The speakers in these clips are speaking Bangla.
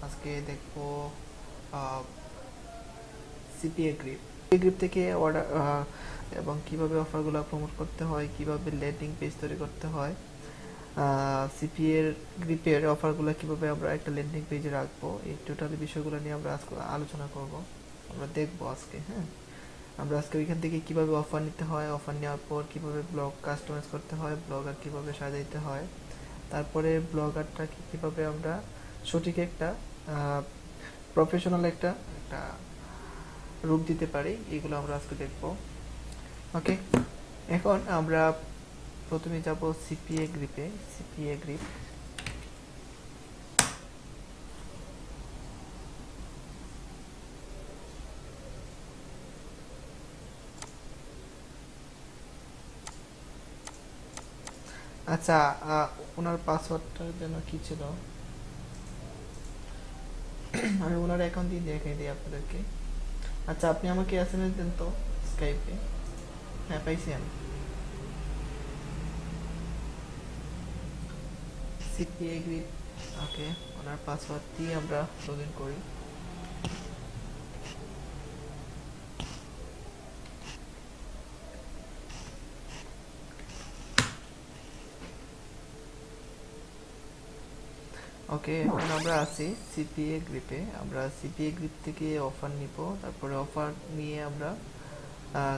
আজকে দেখবো সিপিএ গ্রিপ থেকে অর্ডার এবং কিভাবে অফারগুলো প্রমোট করতে হয়, কিভাবে ল্যান্ডিং পেজ তৈরি করতে হয়, সিপিএ গ্রিপের অফারগুলো কিভাবে আমরা একটা ল্যান্ডিং পেজে রাখবো, এই টোটাল বিষয়গুলো নিয়ে আমরা আজকে আলোচনা করব। আমরা দেখবো আজকে। আমরা আজকে ওইখান থেকে কিভাবে অফার নিতে হয়, অফার নেওয়ার পর কিভাবে ব্লগ কাস্টমাইজ করতে হয়, ব্লগার কিভাবে সাজাইতে হয়, তারপরে ব্লগারটাকে কিভাবে আমরা সঠিক একটা প্রফেশনাল একটা একটা রূপ দিতে পারি, এগুলো আমরা আজকে দেখব। ওকে, এখন আমরা প্রথমে যাব সিপিএ গ্রিপে। সিপিএ গ্রিপ আচ্ছা, ওনার পাসওয়ার্ডটা যেন কি ছিল, আমি ওনার অ্যাকাউন্ট দিয়ে দেখাই দিই আপনাদেরকে। আচ্ছা, আপনি আমাকে এসএমএস দেন তো স্কাইপে। হ্যাঁ, পাইছি আমি। সিপিএ গ্রিপ। ওকে, ওনার পাসওয়ার্ড দিয়ে আমরা লগ ইন করি। ওকে, এখন আমরা আছি সিপিএ গ্রিপে। আমরা সিপিএ গ্রিপ থেকে অফার নিব, তারপরে অফার নিয়ে আমরা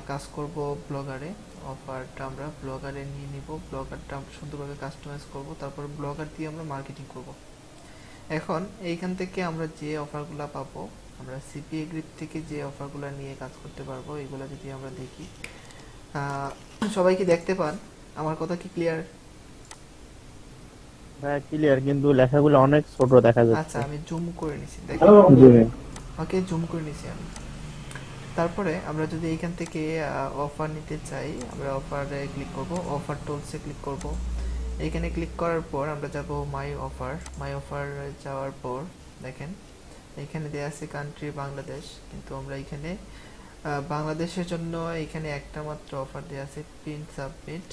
কাজ করব ব্লগারে। অফারটা আমরা ব্লগারে নিয়ে নিব, ব্লগারটা সুন্দরভাবে কাস্টমাইজ করব, তারপর ব্লগার দিয়ে আমরা মার্কেটিং করব। এখন এইখান থেকে আমরা যে অফারগুলো পাবো, আমরা সিপিএ গ্রিপ থেকে যে অফারগুলো নিয়ে কাজ করতে পারবো, এগুলো যদি আমরা দেখি, সবাই কি দেখতে পান? আমার কথা কি ক্লিয়ার? হ্যাঁ ক্লিয়ার, কিন্তু লেখাগুলো অনেক ছোট দেখা আচ্ছা, যাচ্ছে। আমি জুম করে নিছি, দেখেন। জি ওকে, জুম করে নিছি আমি। তারপরে আমরা যদি এইখান থেকে অফার নিতে চাই, আমরা অফারে ক্লিক করব, অফার টুলসে ক্লিক করব। এইখানে ক্লিক করার পর আমরা যাব মাই অফার। মাই অফার যাওয়ার পর দেখেন এখানে দেয়া আছে কান্ট্রি বাংলাদেশ, কিন্তু আমরা এখানে বাংলাদেশের জন্য এখানে একটা মাত্র অফার দেয়া আছে, পিন সাবমিট।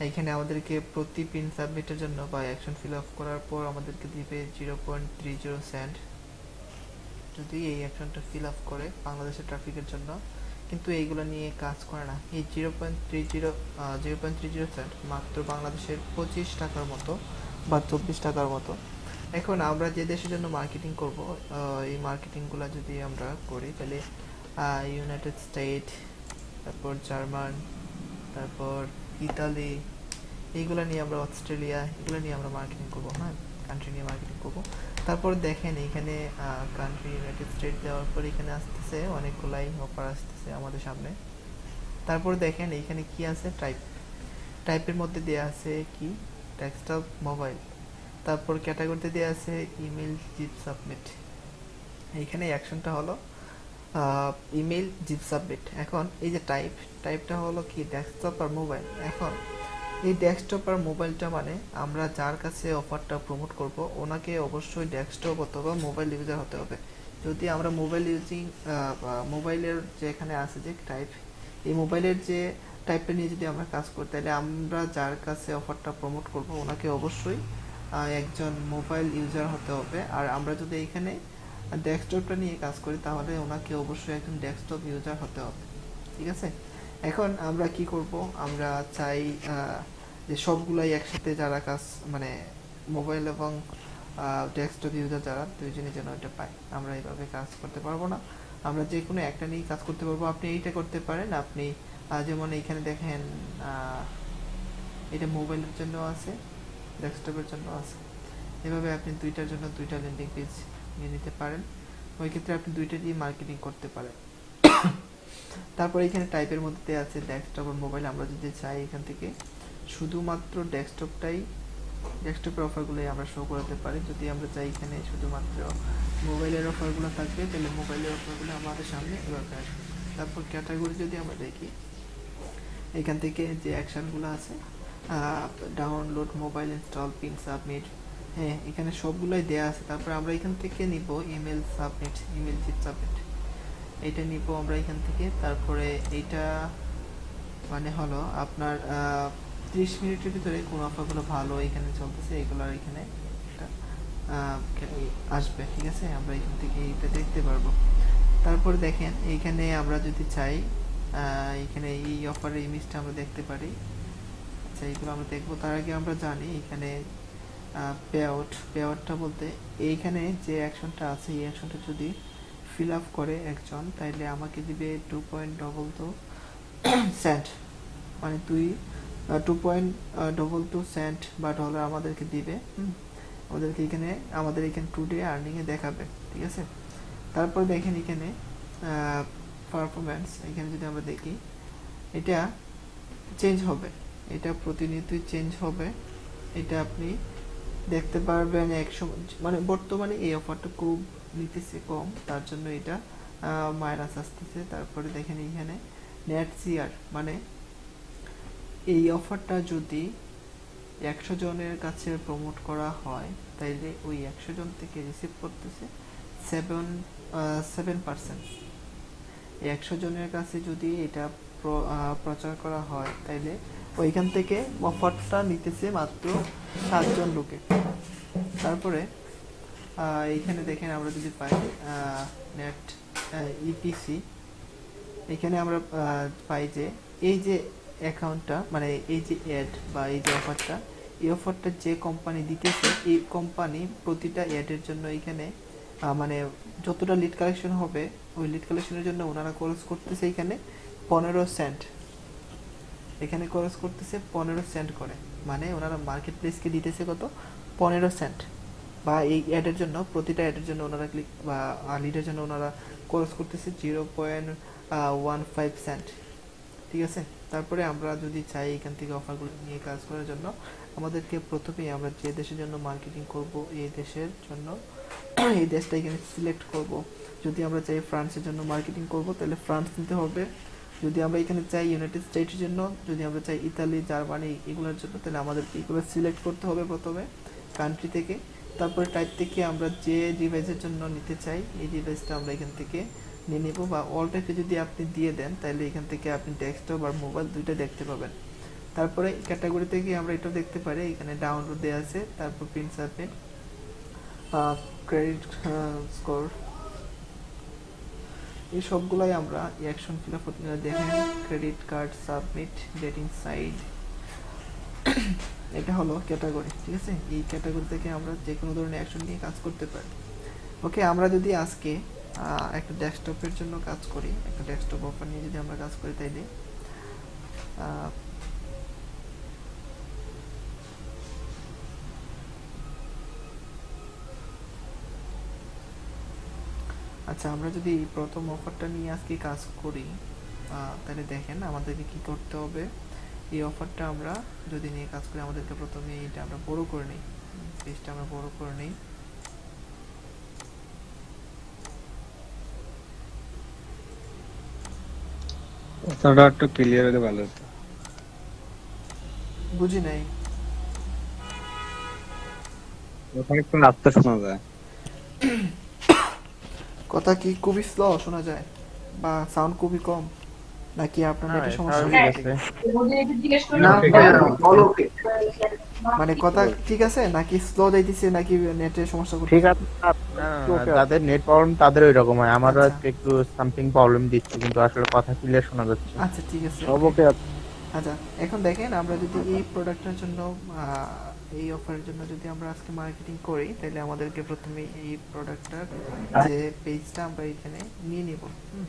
এইখানে আমাদেরকে প্রতি পিন সাবমিটের জন্য বা অ্যাকশন ফিল আপ করার পর আমাদেরকে দিবে 0.30 সেন্ট, যদি এই অ্যাকশনটা ফিল আপ করে বাংলাদেশের ট্রাফিকের জন্য। কিন্তু এইগুলো নিয়ে কাজ করে না। এই 0.30 সেন্ট মাত্র বাংলাদেশের 25 টাকার মতো বা 24 টাকার মতো। এখন আমরা যে দেশের জন্য মার্কেটিং করব, এই মার্কেটিংগুলো যদি আমরা করি, তাহলে ইউনাইটেড স্টেট, তারপর জার্মান, তারপর ইতালি, এইগুলো নিয়ে আমরা অস্ট্রেলিয়া, এগুলো নিয়ে আমরা মার্কেটিং করব। হ্যাঁ, কান্ট্রি নিয়ে মার্কেটিং করব। তারপর দেখেন এখানে কান্ট্রি ইউনাইটেড স্টেট দেওয়ার পর এখানে আসতেছে অনেকগুলাই অফার আসতেছে আমাদের সামনে। তারপর দেখেন এইখানে কি আছে, টাইপের মধ্যে দেয়া আছে কি, ডেস্কটপ, মোবাইল। তারপর ক্যাটাগরিতে দেয়া আছে ইমেল, জিপ সাবমিট। এইখানে অ্যাকশনটা হলো ইমেল, জিপ সাবমিট। এখন এই যে টাইপটা হলো কি, ডেস্কটপ আর মোবাইল। এখন এই ডেস্কটপ আর মোবাইলটা মানে আমরা যার কাছে অফারটা প্রমোট করব, ওনাকে অবশ্যই ডেস্কটপ অথবা মোবাইল ইউজার হতে হবে। যদি আমরা মোবাইলের যে এখানে আছে যে টাইপ, এই মোবাইলের যে টাইপটা নিয়ে যদি আমরা কাজ করি, তাহলে আমরা যার কাছে অফারটা প্রমোট করব, ওনাকে অবশ্যই একজন মোবাইল ইউজার হতে হবে। আর আমরা যদি এখানে ডেস্কটপটা নিয়ে কাজ করি, তাহলে ওনাকে অবশ্যই একজন ডেস্কটপ ইউজার হতে হবে। ঠিক আছে? এখন আমরা কি করব, আমরা চাই যে সবগুলাই একসাথে যারা কাজ, মানে মোবাইল এবং ডেস্কটপ ইউজার যারা দুইজনই যেন এটা পায়। আমরা এইভাবে কাজ করতে পারবো না, আমরা যে কোনো একটা নিয়ে কাজ করতে পারবো। আপনি এইটা করতে পারেন, আপনি যেমন এইখানে দেখেন এটা মোবাইলের জন্য আছে, ডেস্কটপের জন্য আছে। এভাবে আপনি দুইটার জন্য দুইটা ল্যান্ডিং পেজ নিয়ে নিতে পারেন। ওই ক্ষেত্রে আপনি দুইটা দিয়ে মার্কেটিং করতে পারেন। তারপর এখানে টাইপের মধ্যে আছে ডেস্কটপ আর মোবাইল। আমরা যদি চাই এখান থেকে শুধুমাত্র ডেস্কটপের অফারগুলোই আমরা শো করাতে পারি। যদি আমরা চাই এখানে শুধুমাত্র মোবাইলের অফারগুলো থাকবে, তাহলে মোবাইলের অফারগুলো আমাদের সামনে এভাবে আসবে। তারপর ক্যাটাগরি যদি আমরা দেখি, এখান থেকে যে অ্যাকশনগুলো আছে, download, mobile install, pin submit, হ্যাঁ এখানে সবগুলোই দেয়া আছে। তারপর আমরা এখান থেকে নিব email submit, email zip submit, এটা নিব আমরা এখান থেকে। তারপরে এইটা মানে হলো আপনার 30 মিনিটের ভিতরে কোন অফারগুলো ভালো এখানে চলতেছে, এগুলো এখানে একটা আসবে, ঠিক আছে? আমরা এখান থেকে এটা দেখতে পারবো। তারপর দেখেন এইখানে আমরা যদি চাই এখানে এই অফারের ইমেজটা আমরা দেখতে পারি। আচ্ছা, এইগুলো আমরা দেখবো। তার আগে আমরা জানি এখানে পে আউটটা বলতে এইখানে যে অ্যাকশনটা আছে এই অ্যাকশনটা যদি ফিল আপ করে একজন, তাইলে আমাকে দিবে 2.22 সেন্ট, মানে 2.22 সেন্ট বা ডলার আমাদেরকে দিবে। আমাদের এখানে টুডে আর্নিং এ দেখাবে, ঠিক আছে? তারপর দেখেন এখানে পারফরম্যান্স, এখানে যদি আমরা দেখি এটা চেঞ্জ হবে, এটা প্রতিনিয়তই চেঞ্জ হবে। এটা আপনি দেখতে পারবেন মানে বর্তমানে এই অফারটা খুব নিতেছে কম, তার জন্য এটা মাইনাস আসতেছে। তারপরে দেখেন এখানে নেট সিআর, মানে এই অফারটা যদি 100 জনের কাছে প্রমোট করা হয়, তাইলে ওই 100 জন থেকে রিসিভ করতেছে 7%। 100 জনের কাছে যদি এটা প্রচার করা হয়, তাইলে ওইখান থেকে অফারটা নিতেছে মাত্র 7 জন লোকে। তারপরে এইখানে দেখেন আমরা যদি পাই নেট ইপিসি, এখানে আমরা পাই যে এই যে অ্যাকাউন্টটা, মানে এই যে অ্যাড বা এই যে অফারটা, এই অফারটা যে কোম্পানি দিতেছে, এই কোম্পানি প্রতিটা অ্যাডের জন্য এখানে মানে যতটা লিড কালেকশন হবে, ওই লিড কালেকশনের জন্য ওনারা খরচ করতেছে এখানে 15 সেন্ট। এখানে খরচ করতেছে 15 সেন্ট করে, মানে ওনারা মার্কেট প্লেসকে দিতেছে কত? 15 সেন্ট। বা এই অ্যাডের জন্য, প্রতিটা অ্যাডের জন্য ওনারা ক্লিক বা লিডের জন্য ওনারা খরচ করতেছে 0.15 সেন্ট, ঠিক আছে? তারপরে আমরা যদি চাই এখান থেকে অফারগুলো নিয়ে কাজ করার জন্য, আমাদেরকে প্রথমেই আমরা যে দেশের জন্য মার্কেটিং করব এই দেশের জন্য এই দেশটা এখানে সিলেক্ট করব। যদি আমরা চাই ফ্রান্সের জন্য মার্কেটিং করব, তাহলে ফ্রান্স নিতে হবে। যদি আমরা এখানে চাই ইউনাইটেড স্টেটের জন্য, যদি আমরা চাই ইতালি, জার্মানি, এগুলোর জন্য, তাহলে আমাদেরকে এগুলো সিলেক্ট করতে হবে প্রথমে কান্ট্রি থেকে। তারপরে টাইপ থেকে আমরা যে ডিভাইসের জন্য নিতে চাই এই ডিভাইসটা আমরা এখান থেকে নিয়ে নেব। বা অল টাইপে যদি আপনি দিয়ে দেন, তাহলে এখান থেকে আপনি ডেস্কটপ আর মোবাইল দুইটা দেখতে পাবেন। তারপরে ক্যাটাগরি থেকে আমরা এটাও দেখতে পারি, এখানে ডাউনলোড দেওয়া আছে। তারপর প্রিন্ট সাবমিট, ক্রেডিট স্কোর, এই সবগুলাই আমরা অ্যাকশন ফিল আপ করতে দেখেন। Credit card submit, dating site, এটা হলো ক্যাটাগরি, ঠিক আছে? এই ক্যাটাগরি থেকে আমরা যে কোনো ধরনের অ্যাকশন নিয়ে কাজ করতে পারি। ওকে, আমরা যদি আজকে একটা ডেস্কটপের জন্য কাজ করি, একটা ডেস্কটপ অফার নিয়ে যদি আমরা কাজ করি, তাইলে আচ্ছা, আমরা যদি প্রথম অফারটা নিয়ে আজকে কাজ করি, তাহলে দেখেন আমাদেরকে কি করতে হবে। এই অফারটা আমরা যদি নিয়ে কাজ করি, আমাদেরকে প্রথমে এটা আমরা বড় করে নিই, পেজটা আমরা বড় করে নিই। কথাটা একটু ক্লিয়ার হলে ভালো হতো। বুঝি নাই। ওখানে একটু আস্তে শোনা যায়। কথা কি খুবই স্লো শোনা যায়, বা সাউন্ড খুবই কম, নাকি আপনার না, নেটের সমস্যা স্বাভাবিক হচ্ছে? আছে। না, ঠিক আছে। মানে কথা ঠিক আছে, নাকি স্লো যাইতেছে, নাকি নেটের সমস্যা করতেছে? ঠিক আছে, যাদের নেট প্রবলেম তাদের ওই রকম হয়, আমারও আচ্ছা। আজকে একটু সামথিং প্রবলেম দিচ্ছে, কিন্তু আসলে কথা ক্লিয়ার শোনা যাচ্ছে। আচ্ছা, ঠিক আছে। সব ওকে। আচ্ছা, এখন দেখেন আমরা যদি এই প্রোডাক্টের জন্য এই অফারের জন্য যদি আমরা আজকে মার্কেটিং করি, তাহলে আমাদেরকে প্রথমে এই প্রোডাক্টটার যে পেজটা আমরা এখানে নিয়ে নিব।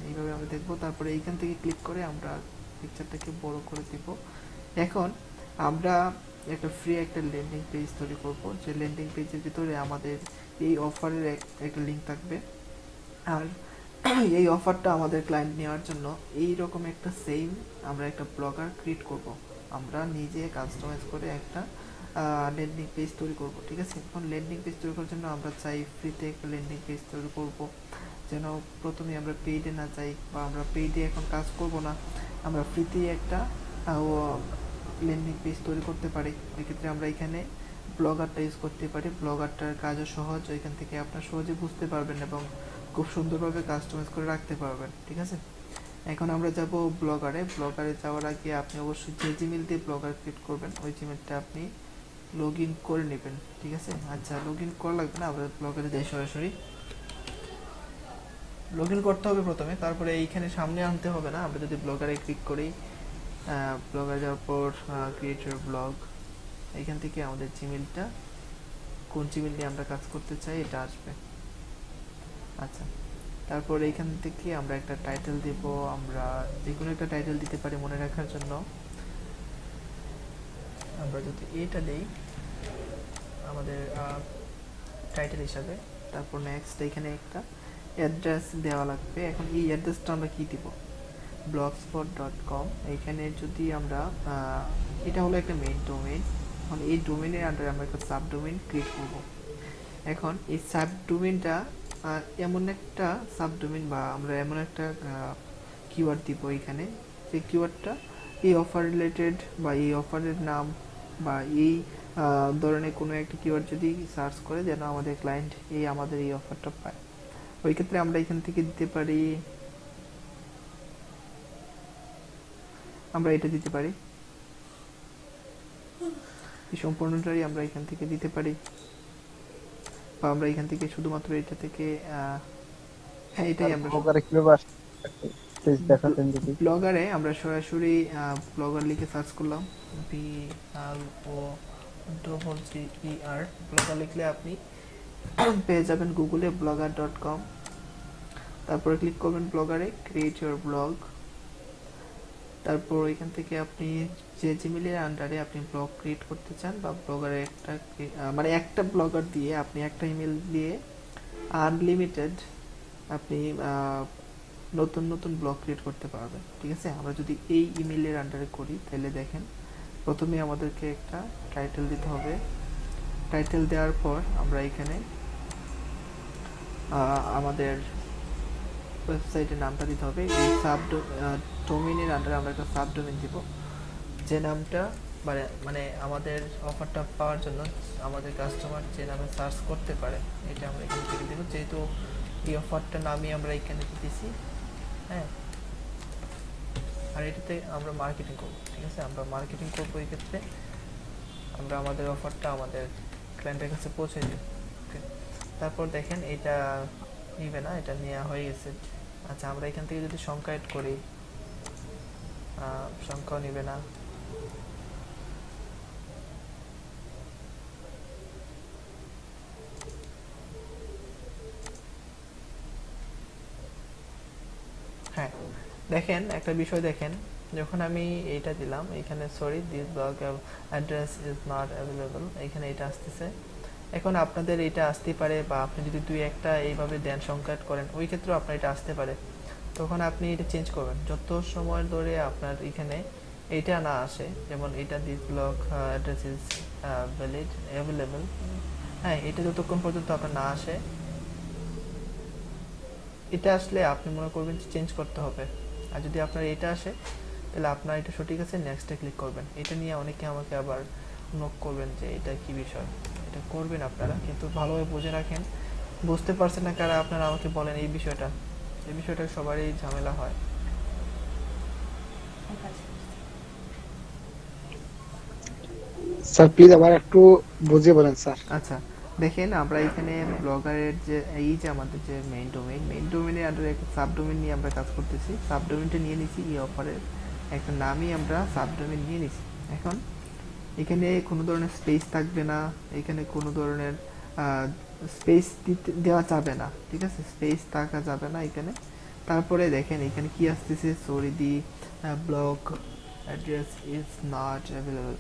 এইভাবে আমরা দেখব। তারপরে এইখান থেকে ক্লিক করে আমরা পিকচারটাকে বড় করে দিব। এখন আমরা একটা ফ্রি একটা ল্যান্ডিং পেজ তৈরি করব, যে ল্যান্ডিং পেজের ভিতরে আমাদের এই অফারের একটা লিঙ্ক থাকবে। আর এই অফারটা আমাদের ক্লায়েন্ট নেওয়ার জন্য এই রকম একটা সেম আমরা একটা ব্লগার ক্রিয়েট করব। আমরা নিজে কাস্টমাইজ করে একটা ল্যান্ডিং পেজ তৈরি করব, ঠিক আছে? এখন ল্যান্ডিং পেজ তৈরি করার জন্য আমরা চাই ফ্রিতে একটা ল্যান্ডিং পেজ তৈরি করব, যেন প্রথমে আমরা পেইডে না যাই, বা আমরা পেইডে এখন কাজ করব না, আমরা ফ্রিতেই একটা ল্যান্ডিং পেজ তৈরি করতে পারি। এক্ষেত্রে আমরা এখানে ব্লগারটা ইউজ করতে পারি। ব্লগারটার কাজও সহজ, ওইখান থেকে আপনার সহজে বুঝতে পারবেন এবং খুব সুন্দরভাবে কাস্টমাইজ করে রাখতে পারবেন, ঠিক আছে? এখন আমরা যাব ব্লগারে। ব্লগারে যাওয়ার আগে আপনি অবশ্যই যে জিমেল দিয়ে ব্লগার ক্রিয়েট করবেন, ওই জিমেলটা আপনি লগ ইন করে নেবেন, ঠিক আছে। আচ্ছা, লগ ইন করা লাগবে না, আমরা ব্লগারে যাই সরাসরি। লগ ইন করতে হবে প্রথমে, তারপরে এইখানে সামনে আনতে হবে না। আমরা যদি ব্লগারে ক্লিক করি, ব্লগারে যাওয়ার পর ক্রিয়েট ইউর ব্লগ, এইখান থেকে আমাদের জিমেলটা, কোন জিমেল নিয়ে আমরা কাজ করতে চাই এটা আসবে। আচ্ছা, তারপর এইখান থেকে আমরা একটা টাইটেল দেব, আমরা যে কোনো একটা টাইটেল দিতে পারি মনে রাখার জন্য। আমরা যদি এটা দেই আমাদের টাইটেল হিসাবে, তারপর নেক্সট এখানে একটা অ্যাড্রেস দেওয়া লাগবে। এখন এই অ্যাড্রেসটা আমরা কি দিব, blogspot.com। এইখানে যদি আমরা এটা হলো একটা মেইন ডোমেইন, এখন এই ডোমেইনের আন্ডারে আমরা একটা সাবডোমেইন ক্রিয়েট করব। এখন এই সাবডোমেইনটা এমন একটা সাবডোমেইন বা আমরা এমন একটা কিওয়ার্ড দিব এখানে, যে কিওয়ার্ডটা এই অফার রিলেটেড বা এই অফারের নাম বা এই ধরনের কোনো একটা কিওয়ার্ড যদি সার্চ করে যেন আমাদের ক্লায়েন্ট আমাদের এই অফারটা পায়। ওই ক্ষেত্রে আমরা এখান থেকে দিতে পারি, আমরা এটা দিতে পারি, এই সম্পূর্ণটাই আমরা এখান থেকে দিতে পারি, বা আমরা এখান থেকে শুধুমাত্র এটা থেকে হ্যাঁ এটাই আমরা ব্লগারে আমরা সরাসরি ব্লগার লিখে সার্চ করলাম, BLOGGER ব্লগার লিখলে আপনি পেয়ে যাবেন গুগলে blogger.com। তারপরে ক্লিক করবেন ব্লগারে, ক্রিয়েট ইউর ব্লগ। তারপর এখান থেকে আপনি যে জিমেলের আন্ডারে আপনি ব্লগ ক্রিয়েট করতে চান বা ব্লগারে একটা মানে একটা ব্লগার দিয়ে আপনি একটা ইমেল দিয়ে আনলিমিটেড আপনি নতুন নতুন ব্লগ ক্রিয়েট করতে পারবেন, ঠিক আছে। আমরা যদি এই ইমেলের আন্ডারে করি তাহলে দেখেন প্রথমে আমাদেরকে একটা টাইটেল দিতে হবে। টাইটেল দেওয়ার পর আমরা এখানে আমাদের ওয়েবসাইটের নামটা দিতে হবে। এই ডোমেইনের আন্ডারে আমরা একটা সাবডোমেইন দিব, যে নামটা মানে আমাদের অফারটা পাওয়ার জন্য আমাদের কাস্টমার যে নামে সার্চ করতে পারে এটা আমরা এখান থেকে দেব। যেহেতু এই অফারটা নামই আমরা এখানে দিতেছি, হ্যাঁ। আর এটাতে আমরা মার্কেটিং করব, ঠিক আছে। আমরা মার্কেটিং করবো এই ক্ষেত্রে, আমরা আমাদের অফারটা আমাদের ক্লায়েন্টের কাছে পৌঁছে দিই। তারপর দেখেন এটা নিবে না, এটা নেওয়া হয়ে গেছে। আচ্ছা, আমরা এখান থেকে যদি সংখ্যা এড করি, সংখ্যাও নিবে না। হ্যাঁ, দেখেন একটা বিষয় দেখেন, যখন আমি এইটা দিলাম এখানে sorry this blog address is not available, এখানে এটা আসতেছে। এখন আপনাদের এটা আসতে পারে, বা আপনি যদি দুই একটা এইভাবে দেন সংখ্যা করেন ওই ক্ষেত্রেও আপনার এটা আসতে পারে। তখন আপনি এটা চেঞ্জ করবেন যত সময় ধরে আপনার এখানে এটা না আসে। যেমন এটা this blog address is valid available, হ্যাঁ, এটা যতক্ষণ পর্যন্ত আপনার না আসে, এটা আসলে আপনি মনে করবেন যে চেঞ্জ করতে হবে। আর যদি আপনার এটা আসে তাহলে আপনার এটা সঠিক আছে, নেক্সটে ক্লিক করবেন। এটা নিয়ে অনেকে আমাকে আবার নক করবেন যে এটা কি বিষয়, এটা করবেন আপনারা, কিন্তু ভালোভাবে বুঝে রাখেন। বুঝতে পারছেন না কারা আপনারা আমাকে বলেন এই বিষয়টা, এই বিষয়টা সবারই ঝামেলা হয়। স্যার প্লিজ আবার একটু বুঝিয়ে বলেন স্যার। আচ্ছা, দেখেন আমরা এখানে ব্লগারের যে এই যে আমাদের যে মেইন ডোমেইনের আন্ডারে একটা সাবডোমেইন নিয়ে আমরা কাজ করতেছি। সাবডোমেইনটা নিয়ে নিছি, এই অফারের একটা নামই আমরা সাবডোমেইন নিয়ে নিছি। এখন এখানে কোনো ধরনের স্পেস থাকবে না, এখানে কোনো ধরনের স্পেস দেওয়া যাবে না, ঠিক আছে, স্পেস থাকা যাবে না এখানে। তারপরে দেখেন এখানে কি আসতেছে, sorry the blog address is not available.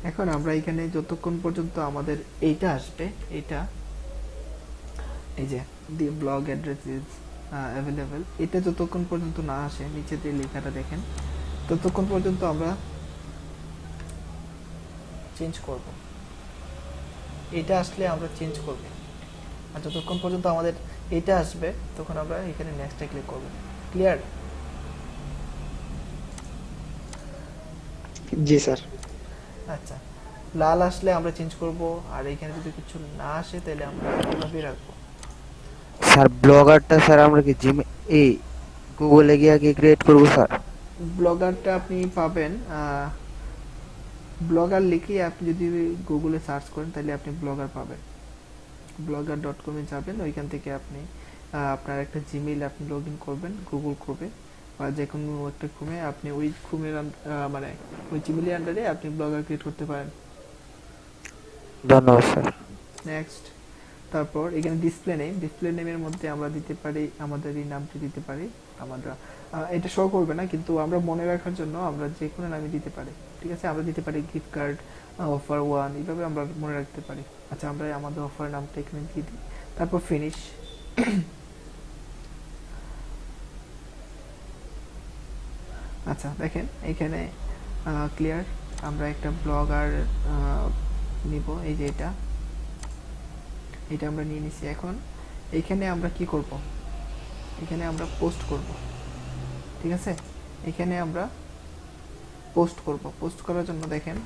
এখন আমরা এখানে যতক্ষণ পর্যন্ত আমাদের এইটা আসবে, এটা এই যে দি ব্লগ অ্যাড্রেস ইজ অ্যাভেলেবল, এটা যতক্ষণ পর্যন্ত না আসে, নিচে যে লেখাটা দেখেন, ততক্ষণ পর্যন্ত আমরা চেঞ্জ করব। এটা আসলে আমরা চেঞ্জ করব, আর যতক্ষণ পর্যন্ত আমাদের এটা আসবে তখন আমরা এখানে নেক্সটে ক্লিক করব। ক্লিয়ার? জি স্যার। আচ্ছা, লাল আসলে আমরা চেঞ্জ করব, আর এখানে যদি কিছু না আসে তাহলে আমরা এভাবেই রাখবো। স্যার ব্লগারটা স্যার আমরা কি জিমে এই গুগলে গিয়ে কি ক্রিয়েট করব স্যার? ব্লগারটা আপনি পাবেন ব্লগার লিখে আপনি যদি গুগলে সার্চ করেন তাহলে আপনি ব্লগার পাবেন। blogger.com-এ যাবেন, ওইখান থেকে আপনি আপনার একটা জিমেইল আপনি লগ ইন করবেন গুগল ক্রোমে বা যে কোনো একটা ক্রোমে, আপনি ওই ক্রোমের মানে ওই জিমেইলের আন্ডারে আপনি ব্লগার ক্রিয়েট করতে পারেন। ধন্যবাদ স্যার। নেক্সট, তারপর এখানে ডিসপ্লে নেমের মধ্যে আমরা দিতে পারি আমাদের এই নামটি দিতে পারি। আমরা এটা শো করবে না, কিন্তু আমরা মনে রাখার জন্য আমরা যে কোনো নামই দিতে পারি। ঠিক আছে, আমরা দিতে পারি গিফট কার্ড, অফার 1, এইভাবে আমরা মনে রাখতে পারি। আচ্ছা, আমরা আমাদের অফার নামটা এখানে দিয়ে দিই, তারপর ফিনিশ। আচ্ছা দেখেন এখানে ক্লিয়ার, আমরা একটা ব্লগার নিব, এই যে এটা আমরা নিয়ে নিছি। এখন এখানে আমরা কি করব, এখানে আমরা পোস্ট করব। ঠিক আছে, এখানে আমরা পোস্ট করব। পোস্ট করার জন্য দেখেন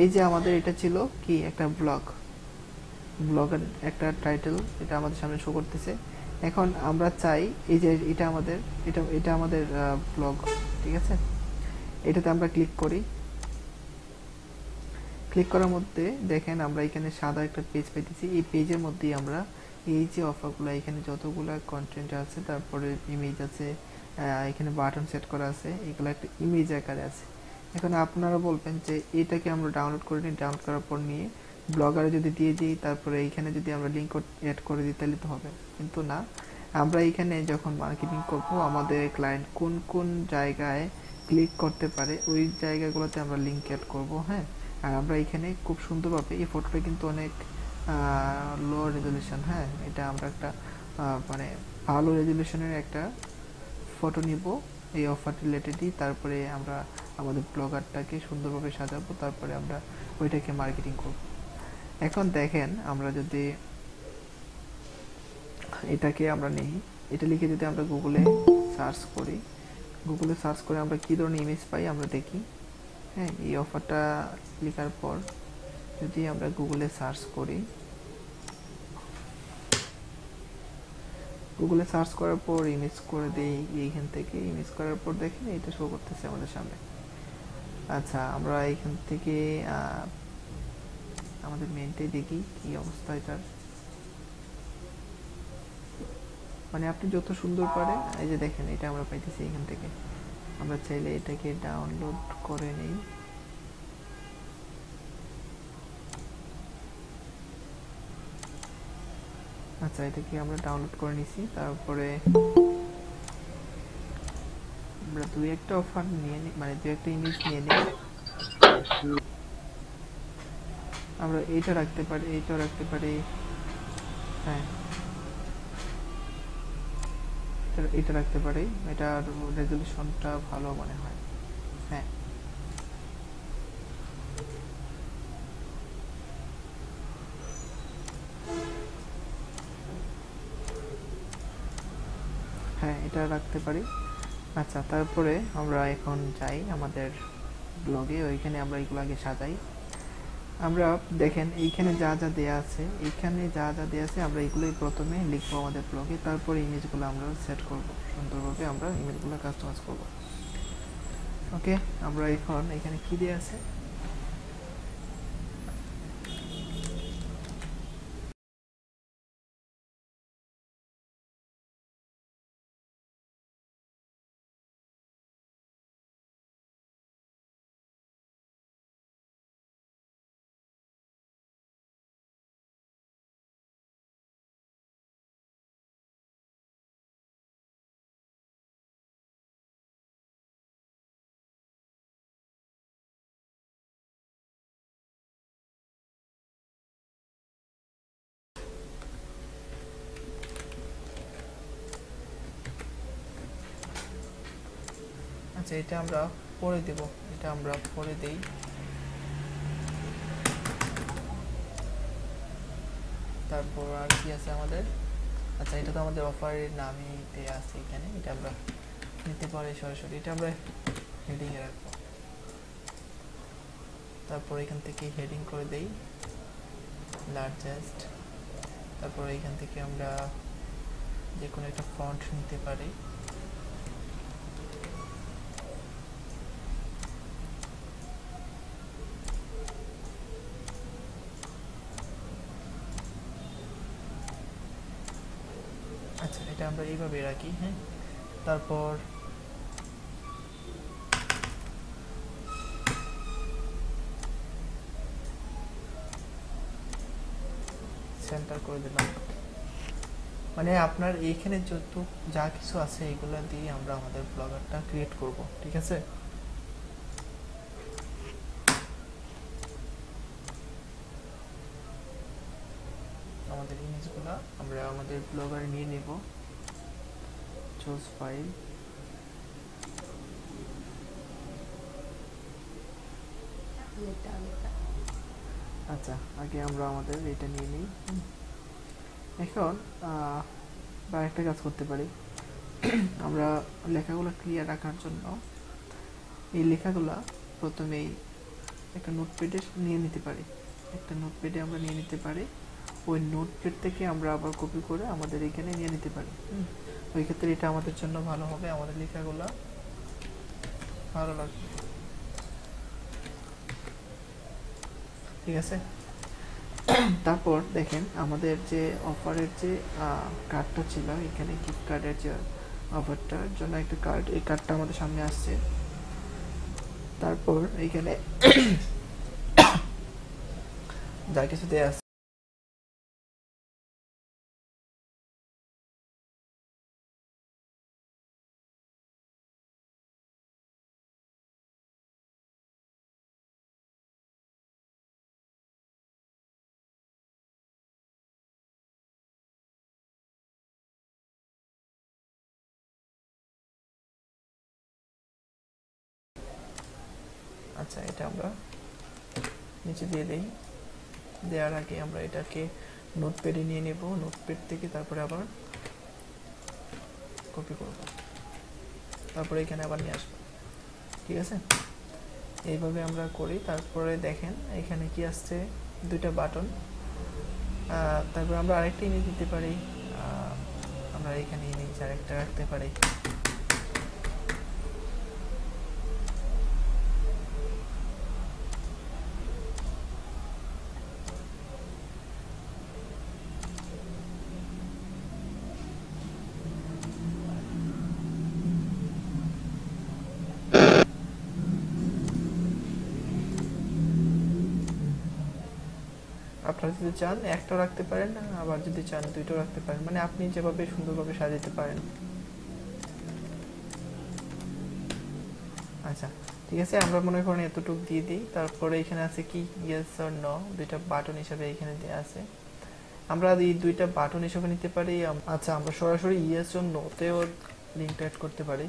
এই যে আমাদের এটা ছিল কি একটা ব্লগের একটা টাইটেল, এটা আমাদের সামনে শো করতেছে। এখন আমরা চাই এই যে এটা আমাদের ব্লগ। ঠিক আছে, এটাতে আমরা ক্লিক করি। ক্লিক করার মধ্যে দেখেন আমরা এখানে সাদা একটা পেজ পেতেছি। এই পেজের মধ্যেই আমরা এই যে অফারগুলো, এখানে যতগুলো কন্টেন্ট আছে, তারপরে ইমেজ আছে, এখানে বাটন সেট করা আছে, এগুলো একটা ইমেজ আকারে আছে। এখন আপনারা বলবেন যে এটাকে আমরা ডাউনলোড করে নিই, ডাউনলোড করার পর নিয়ে ব্লগারে যদি দিয়ে দিই, তারপরে এইখানে যদি আমরা লিঙ্ক অ্যাড করে দিই তাহলে তো হবে, কিন্তু না। আমরা এইখানে যখন মার্কেটিং করব, আমাদের ক্লায়েন্ট কোন কোন জায়গায় ক্লিক করতে পারে ওই জায়গাগুলোতে আমরা লিঙ্ক অ্যাড করব। হ্যাঁ, আর আমরা এখানে খুব সুন্দরভাবে, এই ফটোটা কিন্তু অনেক লো রেজলিউশন। হ্যাঁ, এটা আমরা একটা মানে ভালো রেজলিউশনের একটা ফটো নিব এই অফার রিলেটেডই, তারপরে আমরা আমাদের ব্লগারটাকে সুন্দরভাবে সাজাবো, তারপরে আমরা ওইটাকে মার্কেটিং করব। এখন দেখেন আমরা যদি এটাকে আমরা নেই, এটা লিখে যদি আমরা গুগলে সার্চ করি, আমরা কি ধরনের ইমেজ পাই আমরা দেখি। হ্যাঁ, এই অফারটা লেখার পর যদি আমরা গুগলে সার্চ করি, গুগলে সার্চ করার পর ইমেজ করে দেই, এইখান থেকে ইমেজ করার পর দেখেন এটা শো করতেছে আমাদের সামনে। আচ্ছা, আমরা এইখান থেকে আমাদের মেনটাই দেখি কি অবস্থা এটার। মানে আপনি যত সুন্দর পারেন, এই যে দেখেন এটা আমরা পাইতেছি এখান থেকে। আমরা চাইলে এটাকে ডাউনলোড করে নেই। আচ্ছা, এটাকে আমরা ডাউনলোড করে নিছি। তারপরে আমরা দুই একটা অফার নিয়ে নিই, মানে দুই একটা ইমেজ নিয়ে নিই। আমরা এইটা রাখতে পারি, এইটাও রাখতে পারি। হ্যাঁ, এটা রাখতে পারি, এটার রেজলিউশনটা ভালো মনে হয়। হ্যাঁ, হ্যাঁ এটা রাখতে পারি। আচ্ছা, তারপরে আমরা এখন যাই আমাদের ব্লগে, ওইখানে আমরা এগুলো আগে সাজাই। আমরা দেখেন এইখানে যা যা দেয়া আছে, আমরা এগুলোই প্রথমে লিখবো আমাদের ব্লগে, তারপরে ইমেজগুলো আমরা সেট করব সুন্দরভাবে, আমরা ইমেজগুলো কাস্টমাইজ করব। ওকে, আমরা এখন এখানে কি দেয়া আছে, আচ্ছা এটা আমরা পরে দেব, এটা আমরা পরে দেই। তারপর আর কি আছে আমাদের, আচ্ছা এটা তো আমাদের অফারের নামই দেয়া আছে এখানে, এটা আমরা নিতে পারি সরাসরি, এটা আমরা হেডিং এ রাখবো। তারপর এখান থেকে হেডিং করে দেই লার্জেস্ট। তারপর এখান থেকে আমরা যে কোনো একটা ফন্ট নিতে পারি। এটা আমরা এইভাবে রাখি। হ্যাঁ, তারপর সেন্টার করে দিলাম। মানে আপনার এইখানে যত যা কিছু আছে এগুলো দিয়ে আমরা আমাদের ব্লগারটা ক্রিয়েট করব, ঠিক আছে? আমাদের ইমেজগুলো আমরা আমাদের ব্লগারে নিয়ে নেব। চুজ ফাইল, আচ্ছা আগে আমরা আমাদের এটা নিয়ে নিই। এখন বা একটা কাজ করতে পারি, আমরা লেখাগুলো ক্লিয়ার রাখার জন্য এই লেখাগুলা প্রথমেই একটা নোটপ্যাডে নিয়ে নিতে পারি। একটা নোটপ্যাডে আমরা নিয়ে নিতে পারি, ওই নোটপ্যাড থেকে আমরা আবার কপি করে আমাদের এখানে নিয়ে নিতে পারি। ওই ক্ষেত্রে এটা আমাদের জন্য ভালো হবে, আমাদের লেখাগুলো ভালো লাগবে, ঠিক আছে? তারপর দেখেন আমাদের যে অফারের যে কার্ডটা ছিল এখানে, গিফট কার্ডের যে অফারটার জন্য একটা কার্ড, এই কার্ডটা আমাদের সামনে আসছে। তারপর এইখানে যা কিছু দেয়া আছে আচ্ছা, এটা আমরা নিচে দিয়ে দিই। দেওয়ার আগে আমরা এটাকে নোটপ্যাডে নিয়ে নেব, নোটপ্যাড থেকে তারপরে আবার কপি করব, তারপরে এখানে আবার নিয়ে আসবো, ঠিক আছে? এইভাবে আমরা করি। তারপরে দেখেন এখানে কি আসছে, দুইটা বাটন। তারপর আমরা আরেকটা ইমেজ দিতে পারি, আমরা এখানে ইমেজ আরেকটা রাখতে পারি। আপনারা যদি চান একটাও রাখতে পারেন, আবার যদি চান দুইটাও রাখতে পারেন, মানে আপনি যেভাবে সুন্দরভাবে সাজাতে পারেন। আচ্ছা ঠিক আছে, আমরা মনে করেন এতটুকু দিয়ে দিই। তারপরে এখানে আছে কি ইয়েস অর নো, দুইটা বাটন হিসাবে এখানে দেওয়া আছে। আমরা এই দুইটা বাটন হিসাবে নিতে পারি। আচ্ছা, আমরা সরাসরি ইয়েস অর নোতেও লিঙ্কটা অ্যাড করতে পারি।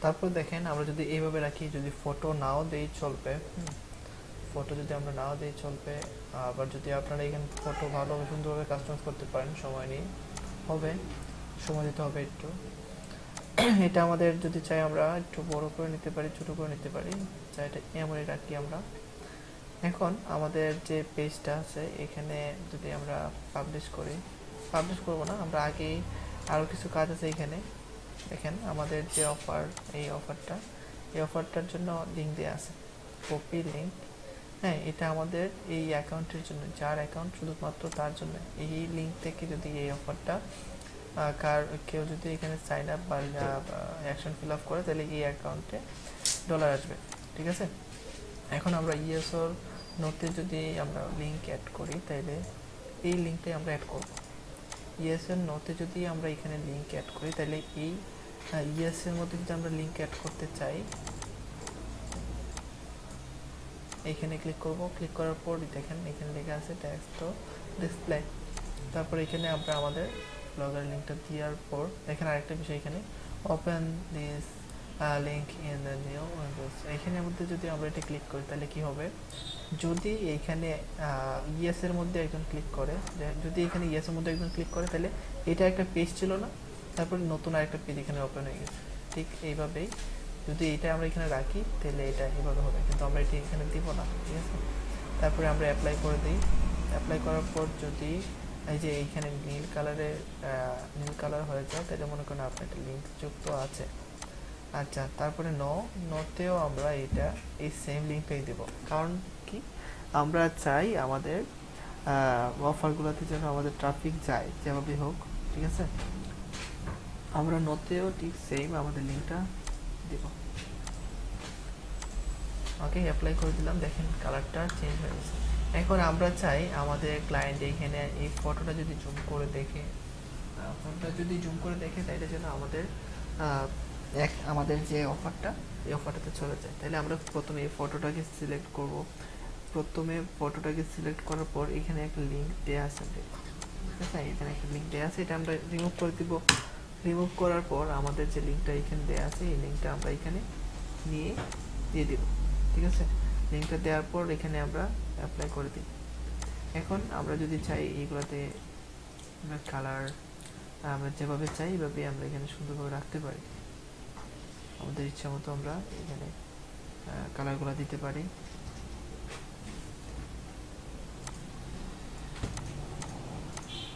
তারপর দেখেন আমরা যদি এইভাবে রাখি, যদি ফটো নাও দেই চলবে, ফটো যদি আমরা নাও দেই চলবে। আবার যদি আপনারা এখানে ফটো ভালোভাবে সুন্দরভাবে কাস্টমাইজ করতে পারেন, সময় নিয়ে হবে, সময় দিতে হবে একটু। এটা আমাদের যদি চাই আমরা একটু বড় করে নিতে পারি, ছোট করে নিতে পারি, চাই এটা এমনই রাখি আমরা। এখন আমাদের যে পেজটা আছে এখানে যদি আমরা পাবলিশ করি, পাবলিশ করবো না, আমরা আগেই আরও কিছু কাজ আছে এখানে। দেখেন আমাদের যে অফার, এই অফারটার জন্য লিঙ্ক দেওয়া আছে, কপি লিঙ্ক। হ্যাঁ, এটা আমাদের এই অ্যাকাউন্টের জন্য, যার অ্যাকাউন্ট শুধুমাত্র তার জন্য। এই লিঙ্ক থেকে যদি এই অফারটা কেউ যদি এখানে সাইন আপ বা অ্যাকশন ফিল আপ করে, তাহলে এই অ্যাকাউন্টে ডলার আসবে, ঠিক আছে? এখন আমরা ইএসওর নোটে যদি আমরা লিঙ্ক অ্যাড করি, তাহলে এই লিঙ্কটাই আমরা অ্যাড করব। ইএসএর নোটে যদি আমরা এখানে লিঙ্ক অ্যাড করি, তাহলে এই ইএসএর মধ্যে যদি আমরা লিঙ্ক অ্যাড করতে চাই, এইখানে ক্লিক করব। ক্লিক করার পর দেখেন এখানে লেখা আছে টেক্সট টু ডিসপ্লে। তারপর এখানে আমরা আমাদের ব্লগার লিঙ্কটা দেওয়ার পর দেখেন আরেকটা বিষয়, এখানে open this link in the new Windows. এখানের মধ্যে যদি আমরা এটা ক্লিক করি, তাহলে কি হবে, যদি এইখানে ইয়েস এর মধ্যে একজন ক্লিক করে, যদি এখানে ইয়েস এর মধ্যে একজন ক্লিক করে, তাহলে এটা একটা পেজ ছিল না, তারপরে নতুন আরেকটা পেজ এখানে ওপেন হয়ে গেছে। ঠিক এইভাবেই যদি এটা আমরা এখানে রাখি তাহলে এটা এইভাবে হবে, কিন্তু আমরা এটি এখানে দিব না। ঠিক আছে, তারপরে আমরা অ্যাপ্লাই করে দিই। অ্যাপ্লাই করার পর যদি এই যে এইখানে নীল কালার হয়ে যায়, তাহলে মনে করেন আপনার একটা লিঙ্ক যুক্ত আছে। আচ্ছা, তারপরে নোতেও আমরা এটা এই সেম লিঙ্কটাই দেব। কারণ কি, আমরা চাই আমাদের অফারগুলোতে যেন আমাদের ট্রাফিক যায় যেভাবে হোক। ঠিক আছে, আমরা নোতেও ঠিক সেম আমাদের লিঙ্কটা দেব। ওকে, অ্যাপ্লাই করে দিলাম, দেখেন কালারটা চেঞ্জ হয়ে গেছে। এখন আমরা চাই আমাদের ক্লায়েন্ট এইখানে এই ফটোটা যদি জুম করে দেখে তাইলে যেন আমাদের যে অফারটা, এই অফারটাতে চলে যায়। তাহলে আমরা প্রথমে এই ফটোটাকে সিলেক্ট করব। প্রথমে ফটোটাকে সিলেক্ট করার পর এখানে একটা লিঙ্ক দেওয়া আছে, ঠিক আছে, এখানে একটা লিঙ্ক দেওয়া আছে, এটা আমরা রিমুভ করে দিব। রিমুভ করার পর আমাদের যে লিঙ্কটা এখানে দেওয়া আছে, এই লিঙ্কটা আমরা এখানে দিয়ে দিব। ঠিক আছে, লিঙ্কটা দেওয়ার পর এখানে আমরা অ্যাপ্লাই করে দিই। এখন আমরা যদি চাই এইগুলোতে কালার আমরা যেভাবে চাই এইভাবে আমরা এখানে সুন্দরভাবে রাখতে পারি। আমাদের ইচ্ছা মতো আমরা এখানে কালারগুলো দিতে পারি।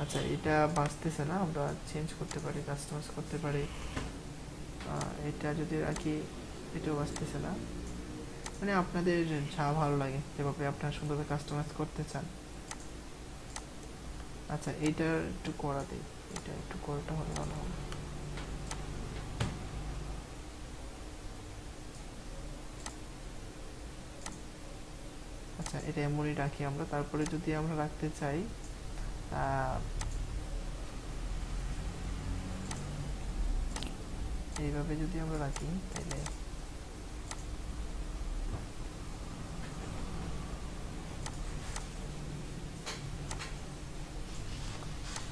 আচ্ছা, এটা বাঁচতেছে না, আমরা চেঞ্জ করতে পারি, কাস্টমাইজ করতে পারি। এটা যদি রাখি, এটাও বাঁচতেছে না। মানে আপনাদের যা ভালো লাগে যেভাবে আপনারা সুন্দরভাবে কাস্টমাইজ করতে চান। আচ্ছা, এইটা একটু করা দিই, এটা একটু করাটা হলে ভালো হবে। আচ্ছা, এটা এমনই রাখি আমরা। তারপরে যদি আমরা রাখতে চাই এইভাবে যদি আমরা রাখি, তাহলে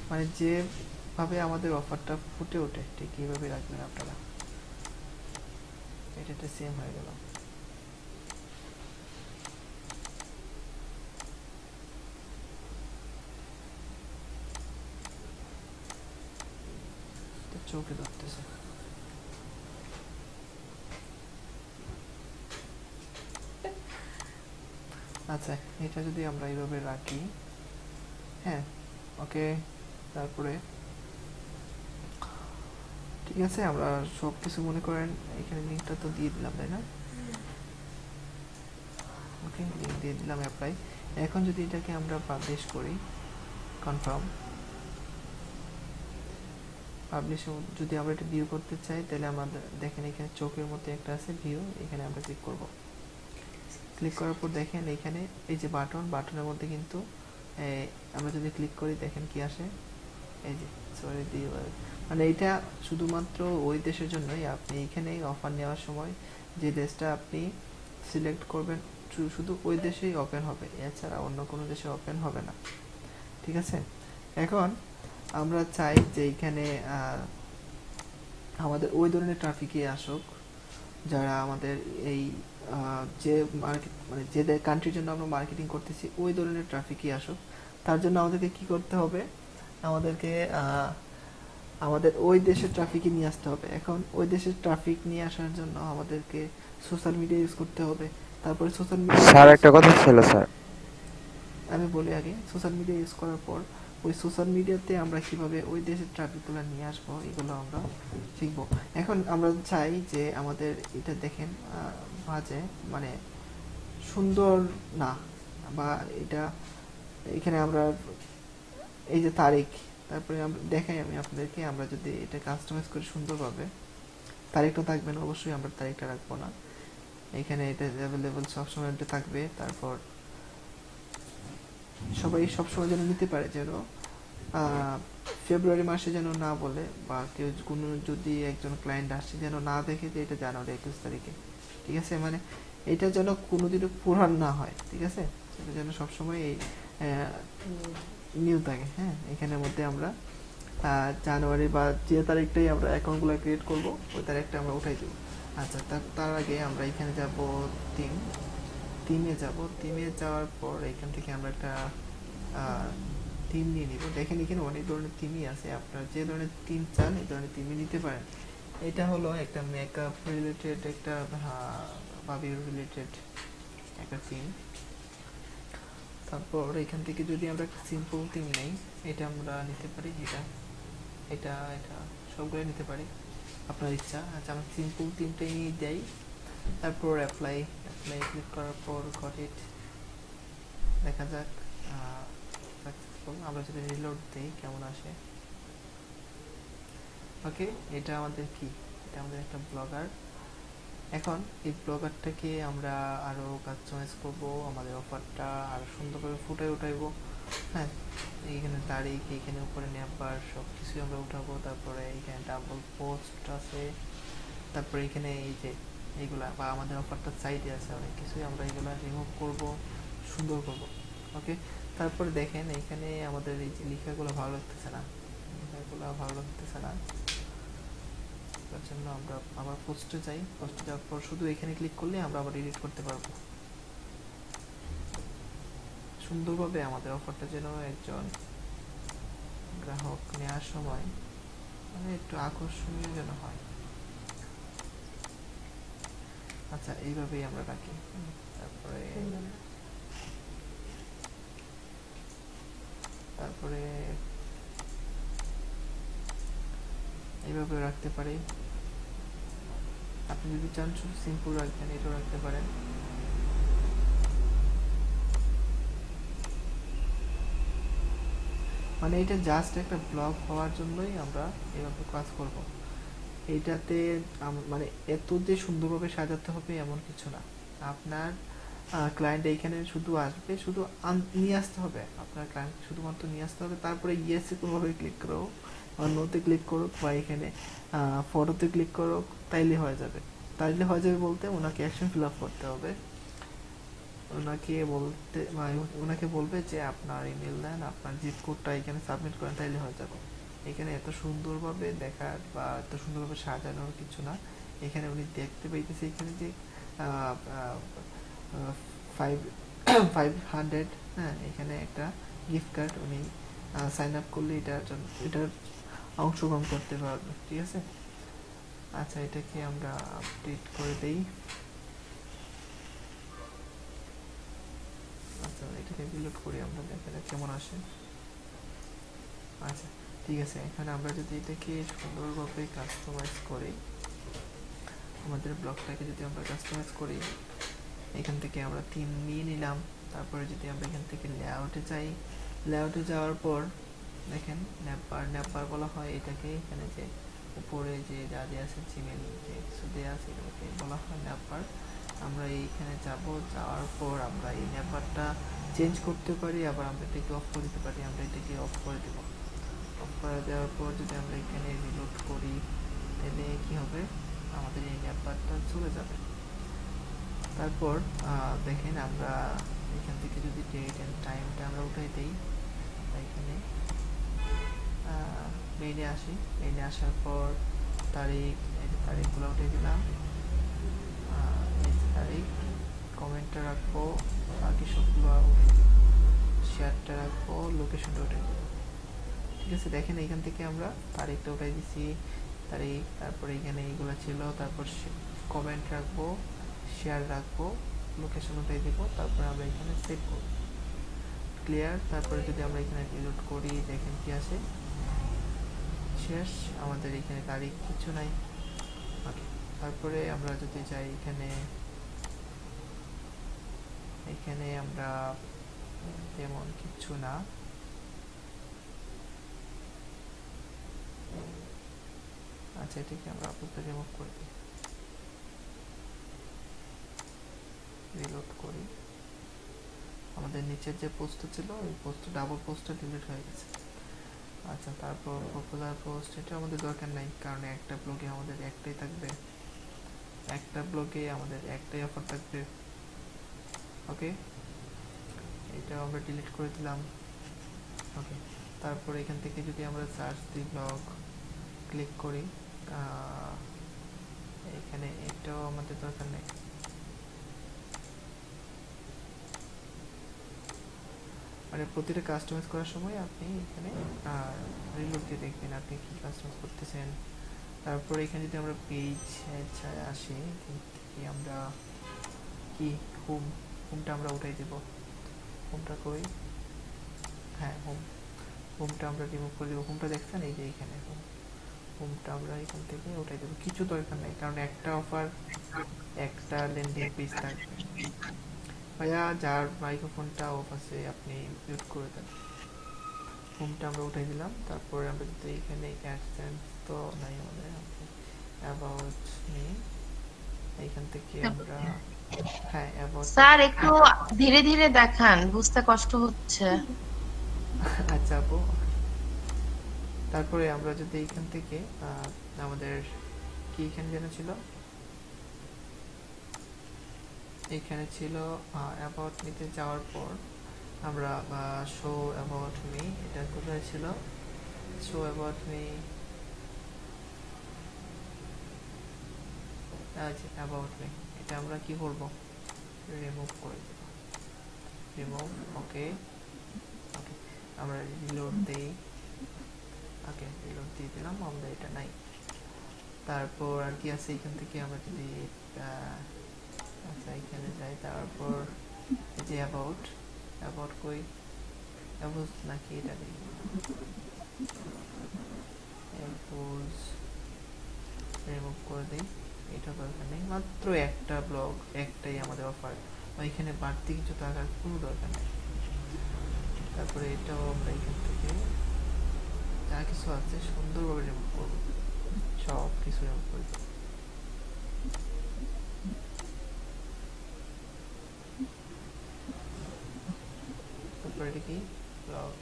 মানে যেভাবে আমাদের অফারটা ফুটে ওঠে ঠিক এইভাবে রাখবেন আপনারা। এটা সেম হয়ে গেল। চোখে ধরতেছে। আচ্ছা, এটা যদি আমরা এইভাবে রাখি, হ্যাঁ, ওকে, তারপরে ঠিক আছে, আমরা সব কিছু মনে করেন এখানে লিঙ্কটা তো দিয়ে দিলাম, তাই না? ওকে, লিঙ্ক দিয়ে দিলাম, অ্যাপ্লাই। এখন যদি এটাকে আমরা পাবলিশ করি, কনফার্ম পাবলিশ, যদি আমরা এটা ভিউ করতে চাই তাহলে আমাদের দেখেন এখানে চোখের মধ্যে একটা আছে ভিউ, এখানে আমরা ক্লিক করব। ক্লিক করার পর দেখেন এখানে এই যে বাটনের মধ্যে কিন্তু আমরা যদি ক্লিক করি দেখেন কি আসে, এই যে সরি দিয়ে, মানে এটা শুধুমাত্র ওই দেশের জন্যই। আপনি এখানে অফার নেওয়ার সময় যে দেশটা আপনি সিলেক্ট করবেন শুধু ওই দেশেই ওপেন হবে, এছাড়া অন্য কোনো দেশে ওপেন হবে না। ঠিক আছে, এখন আমরা চাই যে এখানে আমাদের ওই ধরনের ট্রাফিকই আসুক যারা আমাদের এই যে মার্কেট, মানে যে কান্ট্রির জন্য আমরা মার্কেটিং করতেছি ওই ধরনের ট্রাফিকই আসুক। তার জন্য আমাদেরকে কি করতে হবে, আমাদেরকে আমাদের ওই দেশের ট্রাফিকই নিয়ে আসতে হবে। এখন ওই দেশের ট্রাফিক নিয়ে আসার জন্য আমাদেরকে সোশ্যাল মিডিয়া ইউজ করতে হবে। তারপরে সোশ্যাল মিডিয়া, স্যার একটা কথা ছিল স্যার, আমি বলি আগে, সোশ্যাল মিডিয়া ইউজ করার পর ওই সোশ্যাল মিডিয়াতে আমরা কিভাবে ওই দেশের ট্রাফিকগুলো নিয়ে আসবো এগুলো আমরা শিখব। এখন আমরা চাই যে আমাদের এটা দেখেন মাঝে মানে সুন্দর না, বা এটা এখানে আমরা এই যে তারিখ, তারপরে আমরা দেখাই আমি আপনাদেরকে, আমরা যদি এটা কাস্টমাইজ করি সুন্দরভাবে, তারিখটা থাকবে না অবশ্যই, আমরা তারিখটা রাখবো না, এখানে এটা অ্যাভেলেবল সবসময় এটা থাকবে। তারপর সবাই সবসময় যেন নিতে পারে, যেন ফেব্রুয়ারি মাসে যেন না বলে, বা কেউ কোনো যদি একজন ক্লায়েন্ট আসছে যেন না দেখে যে এটা জানুয়ারি 21 তারিখে। ঠিক আছে, মানে এটা যেন কোনোদিনও পুরান না হয়। ঠিক আছে, সেটা যেন সবসময় এই নিউ থাকে। হ্যাঁ, এখানের মধ্যে আমরা জানুয়ারি বা যে তারিখটাই আমরা অ্যাকাউন্টগুলো ক্রিয়েট করব ওই তারিখটা আমরা উঠাই দেবো। আচ্ছা, তার আগে আমরা এখানে যাব টিমে যাব। টিমে যাওয়ার পর এখান থেকে আমরা একটা থিম নিয়ে নিব। দেখেন এখানে অনেক ধরনের থিমই আছে, আপনার যে ধরনের থিম চান এই ধরনের থিমই নিতে পারেন। এটা হলো একটা মেকআপ রিলেটেড, একটা বাবি রিলেটেড একটা থিম। তারপর এখান থেকে যদি আমরা সিম্পল থিম নেই, এটা আমরা নিতে পারি, এটা এটা এটা সবগুলো নিতে পারি, আপনার ইচ্ছা। আচ্ছা, আমরা সিম্পল থিমটাই নিয়ে যাই। তারপর অ্যাপ্লাই ক্লিক করার পর গট ইট, দেখা যাক সাকসেসফুল। আমরা যদি রিলোড দিই কেমন আসে। ওকে, এটা আমাদের কি, এটা আমাদের একটা ব্লগার। এখন এই ব্লগারটাকে আমরা আরো কাস্টমাইজ করব, আমাদের অফারটা আরো সুন্দরভাবে ফুটে উঠাইবো। হ্যাঁ, এইখানে তারিখ, এইখানে উপরে নেবার সব কিছুই আমরা উঠাবো। তারপরে এইখানে ডাবল পোস্ট আছে, তারপরে এখানে এই যে এইগুলা বা আমাদের অফারটার সাইডে আছে অনেক কিছুই, আমরা এগুলা রিমুভ করব, সুন্দর করব। ওকে, তারপরে দেখেন এখানে আমাদের এই যে লেখাগুলো ভালো লাগতেছে না, তার জন্য আমরা আবার পোস্টে যাই। পোস্টে যাওয়ার পর শুধু এখানে ক্লিক করলে আমরা আবার এডিট করতে পারবো সুন্দরভাবে। আমাদের অফারটা যেন একজন গ্রাহক নেওয়ার সময় মানে একটু আকর্ষণীয় যেন হয়। আচ্ছা, এইভাবেই আমরা রাখি। তারপরে তারপরে এইভাবে রাখতে পারি। আপনি যদি চান শুধু সিম্পল রাখবেন, এটাও রাখতে পারেন। মানে এটা জাস্ট একটা ব্লগ হওয়ার জন্যই আমরা এভাবে কাজ করব। এইটাতে মানে এত যে সুন্দরভাবে সাজাতে হবে এমন কিছু না। আপনার ক্লায়েন্ট এইখানে শুধু আসবে, শুধু নিয়ে আসতে হবে, আপনার ক্লায়েন্ট শুধুমাত্র নিয়ে আসতে হবে। তারপরে ইয়েসে কোনোভাবে ক্লিক করো, নোতে ক্লিক করুক বা এখানে ফটোতে ক্লিক করুক, তাইলে হয়ে যাবে। বলতে ওনাকে অ্যাকশন ফিল আপ করতে হবে। ওনাকে বলবে যে আপনার ইমেল দেন, আপনার জিপ কোডটা এখানে সাবমিট করেন, তাইলে হয়ে যাবে। এখানে এত সুন্দরভাবে দেখার বা এত সুন্দরভাবে সাজানোর কিছু না। এখানে উনি দেখতে পাইতেছে এখানে যে 500, হ্যাঁ, এখানে একটা গিফট কার্ড, উনি সাইন আপ করলে এটার অংশগ্রহণ করতে পারবে। ঠিক আছে, আচ্ছা এটাকে আমরা আপডেট করে দেই। আচ্ছা, এটাকে রিলোড করি, আমরা দেখা যাক কেমন আসে। আচ্ছা ঠিক আছে, এখানে আমরা যদি এটাকে সুন্দরভাবে কাস্টমাইজ করি, আমাদের ব্লগটাকে যদি আমরা কাস্টমাইজ করি, এখান থেকে আমরা থিম নিয়ে নিলাম। তারপরে যদি আমরা এখান থেকে লেআউটে যাই, লেআউটে যাওয়ার পর দেখেন ন্যাপবার বলা হয় এটাকে। এখানে যে উপরে যে যা দেওয়া আছে, জিমেল যে কিছু দেওয়া আছে, এটাকে বলা হয় ন্যাপবার। আমরা এইখানে যাওয়ার পর আমরা এই ন্যাপবারটা চেঞ্জ করতে পারি, আবার আমরা এটাকে অফ করে দিতে পারি। আমরা এটাকে অফ করে দেব। অফ করে দেওয়ার পর যদি আমরা এখানে রিলোড করি, তাহলে কি হবে, আমাদের এই ন্যাপবারটা চলে যাবে। তারপর দেখেন আমরা এখান থেকে যদি ডেট এন্ড টাইমটা আমরা উঠাই দিই, এখানে মেইনে আসি। মেইনে আসার পর তারিখ, এই যে তারিখগুলো উঠে দিলাম, এই যে তারিখ, কমেন্টটা রাখবো, বাকি সবগুলো উঠে দিব, শেয়ারটা রাখবো, লোকেশনটা উঠে দিব। ঠিক আছে, দেখেন এখান থেকে আমরা তারিখটা উঠাই দিছি, তারিখ, তারপরে এখানে এইগুলো ছিল, তারপর কমেন্ট রাখবো, শেয়ার রাখবো, লোকেশন উঠাই দিব, তারপরে আমরা এখানে সেভ করব। ক্লিয়ার। তারপরে যদি আমরা এখানে রিলোড করি, দেখেন কি আসে, শেষ। আমাদের এখানে তারিখ কিছু নাই। ওকে, তারপরে আমরা যদি যাই এখানে আমরা তেমন কিছু না, আচ্ছা এটাকে আমরা আপাতত রিমুভ করে দিই, রিলোড করি। আমাদের নিচের যে পোস্ট ছিল, ওই পোস্ট ডাবল পোস্টটা ডিলিট হয়ে গেছে। আচ্ছা, তারপর পপুলার পোস্ট, এটা আমাদের দরকার নাই, কারণ একটা ব্লগে আমাদের একটাই থাকবে, একটা ব্লগে আমাদের একটাই অফার থাকবে। ওকে, এটা আমরা ডিলিট করে দিলাম। ওকে, তারপর এখান থেকে যদি আমরা সার্চ দি ব্লগ ক্লিক করি, এখানে এটাও আমাদের দরকার নেই। মানে প্রতিটা কাস্টমাইজ করার সময় আপনি এখানে রিলোড দিয়ে দেখবেন আপনি কি কাস্টমাইজ করতেছেন। তারপরে এখানে যদি আমরা পেজ আসি, এখান থেকে আমরা কি হোমটা আমরা উঠাই দেব। হোমটা কই, হ্যাঁ হোমটা আমরা রিমুভ করে দেবো। হোমটা দেখছেন এই যে এখানে হোমটা আমরা এখান থেকে উঠাই দেবো, কিছু দরকার নেই কারণ একটা অফার একটা ল্যান্ডিং পেজ থাকবে। ভাইয়া যার মাইক্রোফোনটা অফ আছে আপনি মিউট করে দেন। হোমটা আমরা উঠাই দিলাম। তারপরে আমরা যদি এখানে অ্যাডসেন্স তো নাই আমাদের, অ্যাবাউট মি এইখান থেকে আমরা হ্যাঁ অ্যাবাউট স্যার একটু ধীরে ধীরে দেখান, বুঝতে কষ্ট হচ্ছে। আচ্ছা আপু, তারপরে আমরা যদি এইখান থেকে আমাদের কি এখানে যেন ছিল, এখানে ছিল অ্যাবাউট মিতে যাওয়ার পর আমরা শো অ্যাবাউট মি, এটা কোথায় ছিল, শো অ্যাবাউট মি, আচ্ছা অ্যাবাউট মি, এটা আমরা কি করব, রিমুভ করে দেব, রিমুভ। ওকে ওকে আমরা রিলোড দেই, ওকে রিলোড দিয়ে দিলাম, আমরা এটা নাই। তারপর আর কি আছে এখান থেকে আমরা যদি আচ্ছা এখানে যাই, তারপর এই যে অ্যাবাউট কই, অ্যাবাউট নাকি এটা দিই, অ্যাবাউট রিমুভ করে দিই, এটা দরকার নেই, মাত্র একটা ব্লগ একটাই আমাদের অফার, এখানে বাড়তি কিছু টাকার কোনো দরকার নেই। তারপরে এটাও আমরা এখান থেকে যা কিছু আছে সুন্দরভাবে রিমুভ করবো, সব কিছু রিমুভ করে দেবো। তারপরে এটা কি ব্লগ,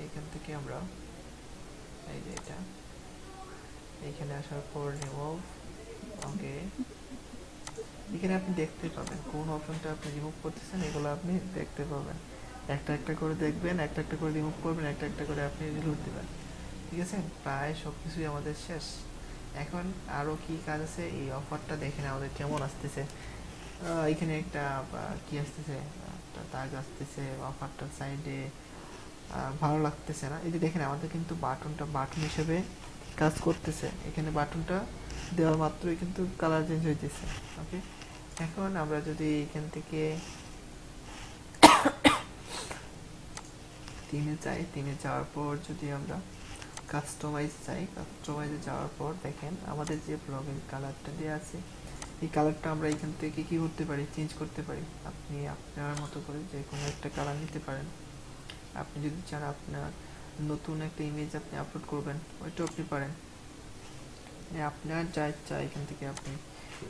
এইখান থেকে আমরা এই যে এটা এইখানে আসার পর রিমুভ। ওকে এখানে আপনি দেখতে পাবেন কোন অপশনটা আপনি রিমুভ করতেছেন, এগুলো আপনি দেখতে পাবেন, একটা একটা করে দেখবেন, একটা একটা করে রিমুভ করবেন, একটা একটা করে আপনি রিলোড দিবেন। ঠিক আছে, প্রায় সব কিছুই আমাদের শেষ। এখন আরও কি কাজ আছে, এই অফারটা দেখেন আমাদের কেমন আসতেছে। এখানে একটা কি আসতেছে, একটা তাগ আসতেছে অফারটার সাইডে, ভালো লাগতেছে না। এই যে দেখেন আমাদের কিন্তু বাটনটা বাটন হিসেবে কাজ করতেছে, এখানে বাটনটা দেওয়ার মাত্রই কিন্তু কালার চেঞ্জ হইতেছে। ওকে এখন আমরা যদি এখান থেকে তিনে যাই, তিনে যাওয়ার পর যদি আমরা কাস্টমাইজ চাই, কাস্টমাইজে যাওয়ার পর দেখেন আমাদের যে ব্লগের কালারটা দেওয়া আছে এই কালারটা আমরা এখান থেকে কি করতে পারি, চেঞ্জ করতে পারি। আপনি আপনার মতো করে যে কোনো একটা কালার নিতে পারেন। আপনি যদি চান আপনার নতুন একটা ইমেজ আপনি আপলোড করবেন, ওইটাও আপনি পারেন, আপনার যা ইচ্ছা এখান থেকে আপনি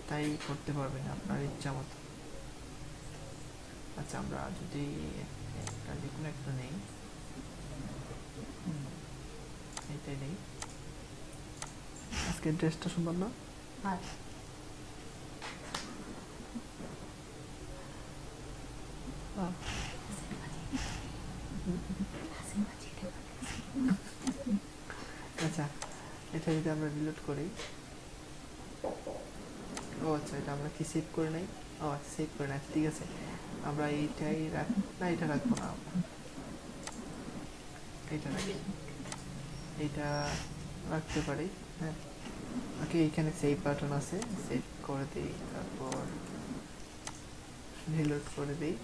তাই করতে পারবেন আপনার ইচ্ছা মতো। আচ্ছা আমরা যদি একটা যে কোনো একটা নেই, এটাই নেই, আজকে ড্রেসটা সুন্দর না, আচ্ছা এটা যদি আমরা রিলোড করি, ও আচ্ছা এটা আমরা কি সেভ করে নাই, ও আচ্ছা সেভ করে নাই, ঠিক আছে আমরা এইটাই না এটা রাখবো না, আমরা এটা রাখি, এটা রাখতে পারি। হ্যাঁ ওকে এইখানে সেভ বাটন আছে, সেভ করে দিই, তারপর রিলোড করে দিই।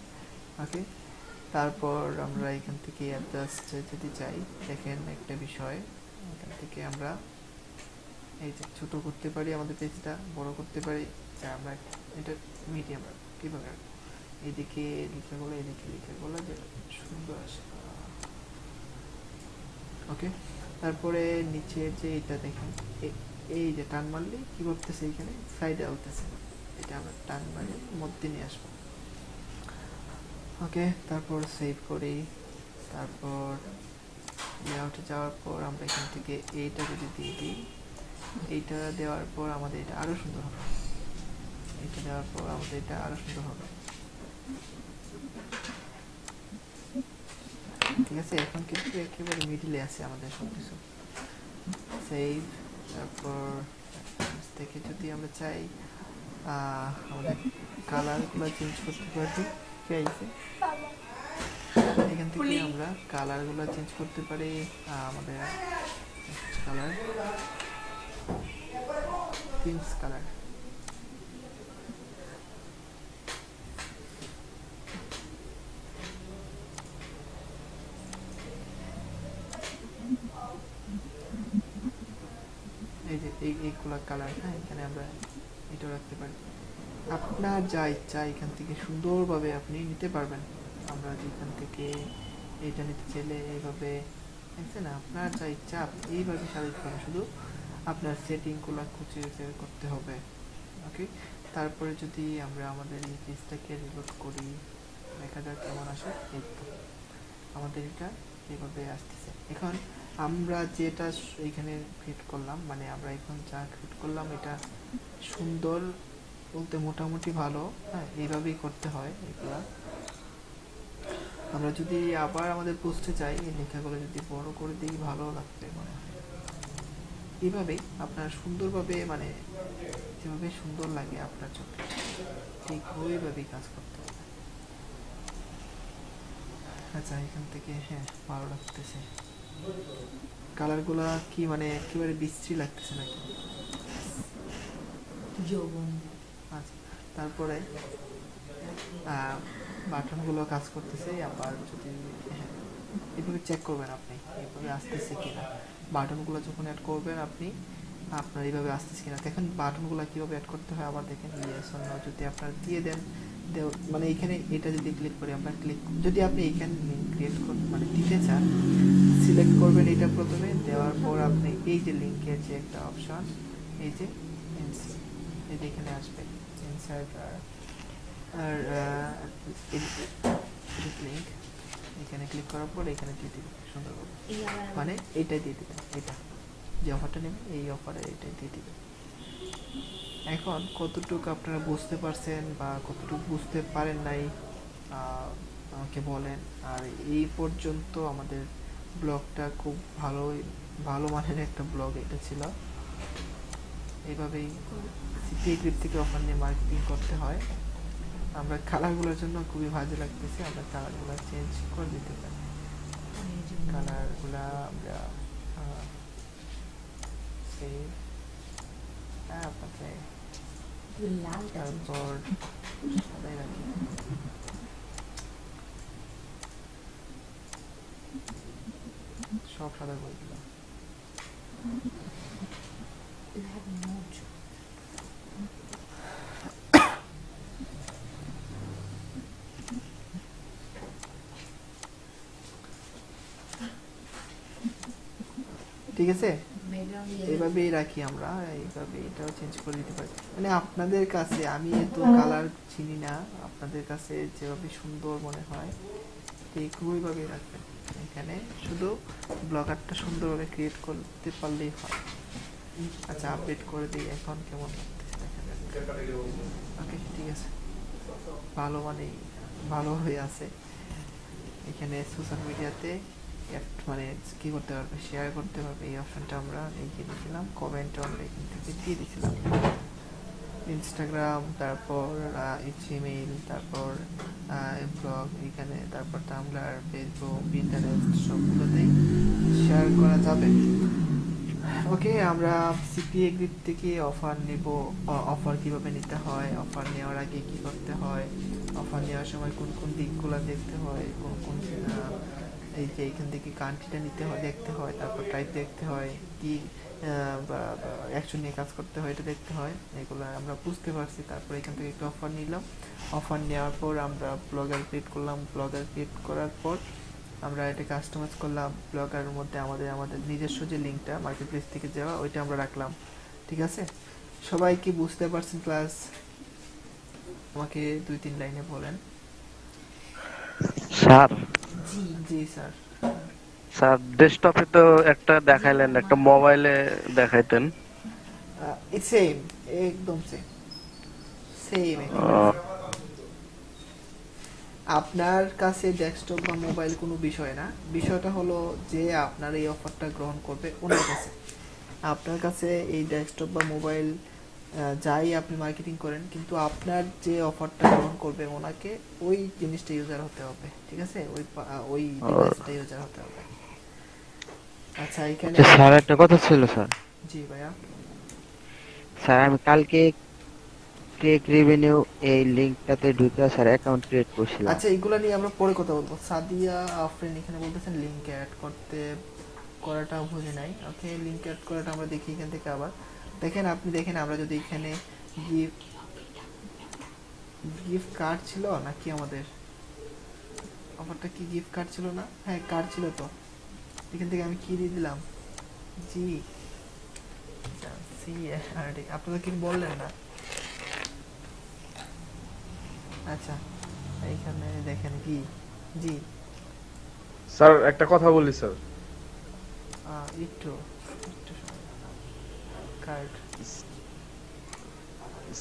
ওকে তারপর আমরা এখান থেকে অ্যাডজাস্ট যদি চাই, দেখেন একটা বিষয়, এখান থেকে আমরা এই যে ছোট করতে পারি, আমাদের পেজটা বড় করতে পারি, আমরা এটা মিডিয়াম কীভাবে রাখবো, এইদিকে লেখাগুলো এদিকে লেখাগুলো যে সুন্দর আসে। ওকে তারপরে নিচে যে এটা দেখেন এই যে টান মারলে কি করতেছে, এখানে সাইডে আলতেছে, এটা আমরা টান মারে মধ্যে নিয়ে আসবো। ওকে তারপর সেভ করি, তারপর লেআউটে যাওয়ার পর আমরা এখান থেকে এইটা যদি দিয়ে দিই, এইটা দেওয়ার পর আমাদের এটা আরও সুন্দর হবে, এটা দেওয়ার পর আমাদের এটা আরও সুন্দর হবে। ঠিক আছে এখন কিন্তু একেবারে মিডিলে আছে আমাদের সব কিছু। সেভ, তারপর থেকে যদি আমরা চাই আমাদের কালারগুলো চেঞ্জ করতে পারি। ঠিক আছে, এখান থেকে আমরা কালারগুলো চেঞ্জ করতে পারি। আমাদের কালার থিমস কালার, এই যে এইগুলা কালার। হ্যাঁ, এখানে আমরা এটাও রাখতে পারি। আপনার যা ইচ্ছা এখান থেকে সুন্দরভাবে আপনি নিতে পারবেন। আমরা যেখান থেকে এইটা নিতে চাইলে এইভাবে, দেখছেন, আপনার যা ইচ্ছা আপনি এইভাবে সাজাতে পারেন। শুধু আপনার সেটিংগুলো খুঁজে বের করতে হবে। ওকে, তারপরে যদি আমরা আমাদের এই পেজটাকে রিলোড করি, দেখা যাক কেমন আসে। এই তো আমাদের এটা এইভাবে আসতেছে। এখন আমরা যেটা এখানে ফিট করলাম, মানে আমরা এখন যা ফিট করলাম এটা সুন্দর বলতে মোটামুটি ভালো। হ্যাঁ, এইভাবেই করতে হয় এগুলা। আমরা যদি আবার আমাদের পোস্টে চাই, এই লেখাগুলো যদি বড় করে দিই ভালো লাগবে মনে হয়। এইভাবেই আপনার সুন্দরভাবে, মানে যেভাবে সুন্দর লাগে আপনার চোখে, ঠিক ওইভাবেই কাজ করতে হবে। আচ্ছা, এখান থেকে হ্যাঁ ভালো লাগতেছে। কালারগুলা কি মানে একেবারে বিশ্রী লাগতেছে নাকি? আচ্ছা, তারপরে বাটনগুলো কাজ করতেছে। আবার যদি হ্যাঁ এইভাবে চেক করবেন আপনি, এইভাবে আসতেছে কিনা। বাটনগুলো যখন অ্যাড করবেন আপনি, আপনার এইভাবে আসতেছে কিনা। দেখেন বাটনগুলো কীভাবে অ্যাড করতে হয়। আবার দেখেন ইয়েস অর নো যদি আপনার দিয়ে দেন, মানে এইখানে এটা যদি ক্লিক করি আমরা, যদি আপনি এইখানে লিঙ্ক ক্রিয়েট মানে দিতে চান, সিলেক্ট করবেন এটা প্রথমে। দেওয়ার পর আপনি এই যে লিঙ্কের যে একটা অপশন, এই যে এই যে এখানে আসবে ইনসার্ট আর লিঙ্ক, এখানে ক্লিক করার পর এখানে দিয়ে দিবেন সুন্দরভাবে। মানে এইটাই দিয়ে দিবেন, এটা যে অফারটা নেবেন এই অফারে এইটাই দিয়ে দিবেন। এখন কতটুকু আপনারা বুঝতে পারছেন বা কতটুকু বুঝতে পারেন নাই আমাকে বলেন। আর এই পর্যন্ত আমাদের ব্লগটা খুব ভালো মানের একটা ব্লগ এটা ছিল। এইভাবেই সিপি গ্রিপ থেকে অফার নিয়ে মার্কেটিং করতে হয়। আমরা কালারগুলোর জন্য খুবই ভালো লাগতেছে, আমরা কালারগুলো চেঞ্জ করে দিতে পারি। কালারগুলা আমরা তারপর সাদাই রাখি। সব সাদা করে দিলাম। ঠিক আছে, এইভাবেই রাখি আমরা। এইভাবে এটাও চেঞ্জ করে দিতে পারি। মানে আপনাদের কাছে, আমি তো কালার চিনি না, আপনাদের কাছে যেভাবে সুন্দর মনে হয় ঠিক ওইভাবেই রাখবেন। এখানে শুধু ব্লগারটা সুন্দরভাবে ক্রিয়েট করতে পারলেই হয়। আচ্ছা, আপডেট করে দিই এখন কেমন লাগতেছে দেখা যাক। ওকে, ঠিক আছে, ভালো মানে ভালো হয়ে আছে। এখানে সোশ্যাল মিডিয়াতে মানে কি করতে পারবে, শেয়ার করতে পারবে, এই অপশনটা আমরা লিখে দিয়েছিলাম। কমেন্টও আমরা এখান থেকে দিয়ে দিয়েছিলাম। ইনস্টাগ্রাম, তারপর জিমেইল, তারপর ব্লগ এখানে, তারপর টাম্বলার, ফেসবুক, পিন্টারেস্ট সবগুলোতেই শেয়ার করা যাবে। ওকে, আমরা সিপিএ গ্রিপ থেকে অফার নেব। অফার কিভাবে নিতে হয়, অফার নেওয়ার আগে কি করতে হয়, অফার নেওয়ার সময় কোন কোন দিকগুলো দেখতে হয়, কোন কোন এই যে এখান থেকে কান্ট্রিটা নিতে হয় দেখতে হয়, তারপর টাইপ দেখতে হয়, কি অ্যাকশন নিয়ে কাজ করতে হয় এটা দেখতে হয়। এগুলো আমরা বুঝতে পারছি। তারপর এখান থেকে একটা অফার নিলাম। অফার নেওয়ার পর আমরা ব্লগার ক্রিয়েট করলাম। ব্লগার ক্রিয়েট করার পর আমরা এটা কাস্টমাইজ করলাম। ব্লগারের মধ্যে আমাদের নিজস্ব যে লিঙ্কটা মার্কেট প্লেস থেকে যাওয়া, ওইটা আমরা রাখলাম। ঠিক আছে, সবাই কি বুঝতে পারছেন ক্লাস? আমাকে 2-3 লাইনে বলেন। স্যার, জি স্যার। স্যার ডেস্কটপে তো একটা দেখাইলেন, একটা মোবাইলে দেখাইতেন। সেম, একদম সেম সেম। আপনার কাছে ডেস্কটপ বা মোবাইল কোনো বিষয় না, বিষয়টা হলো যে আপনার এই অফারটা গ্রহণ করবে ওনার কাছে। আপনার কাছে এই ডেস্কটপ বা মোবাইল যাই আপনি মার্কেটিং করেন, কিন্তু আপনার যে অফারটা গ্রহণ করবে ওনাকে ওই জিনিসটা ইউজার হতে হবে, ঠিক আছে? ওই ডিভাইসটা ইউজার হতে হবে। আচ্ছা এখানে স্যার একটা কথা ছিল স্যার। জি ভাইয়া। স্যার আমি কালকে টেক রেভিনিউ এই লিংকটাতে ঢুকে স্যার অ্যাকাউন্ট ক্রিয়েট করছিলাম। আচ্ছা এগুলা নিয়ে আমরা পরে কথা বলবো। সাদিয়া আফরিন এখানে বলতেছেন লিংক অ্যাড করাটা বুঝে নাই। ওকে, লিংক অ্যাড করাটা আমরা দেখি এখান থেকে। আবার দেখেন, আপনি দেখেন আমরা যদি এখানে গিফট কার্ড ছিল নাকি আমাদের অফারটা, কি গিফট কার্ড ছিল না? হ্যাঁ কার্ড ছিল। তো এখান থেকে আমি কি দিয়ে দিলাম, জি সি আর ডি, আপনারা কি বললেন না? আচ্ছা এইখানে দেখেন কি, জি স্যার একটা কথা বলি স্যার। একটু কার্ড,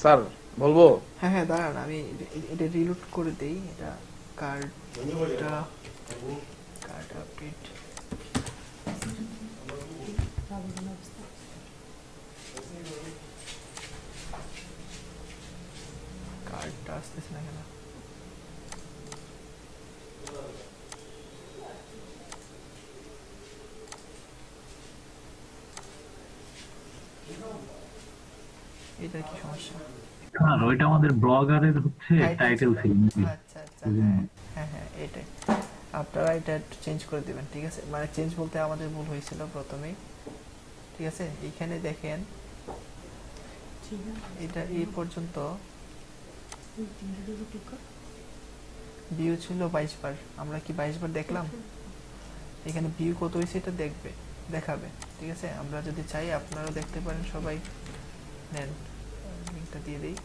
স্যার বলবো? হ্যাঁ হ্যাঁ দাঁড়ান, আমি এটা রিলোড করে দেই। এটা কার্ডটা, কার্ড আপডেট, কার্ডটা আসতেছে না কেন? এটা কি সমস্যা? আর ওইটা আমাদের ব্লগারের হচ্ছে টাইটেল ছিল। আচ্ছা আচ্ছা, হ্যাঁ হ্যাঁ হ্যাঁ এটাই। আপনারা এটা একটু চেঞ্জ করে দিবেন, ঠিক আছে? মানে চেঞ্জ বলতে আমাদের ভুল হয়েছিল প্রথমেই, ঠিক আছে? এইখানে দেখেন এটা এই পর্যন্ত ভিউ ছিল 22 বার। আমরা কি 22 বার দেখলাম? এখানে ভিউ কত হয়েছে এটা দেখাবে, ঠিক আছে? আমরা যদি চাই আপনারাও দেখতে পারেন। সবাই নেন, লিঙ্কটা দিয়ে দিই।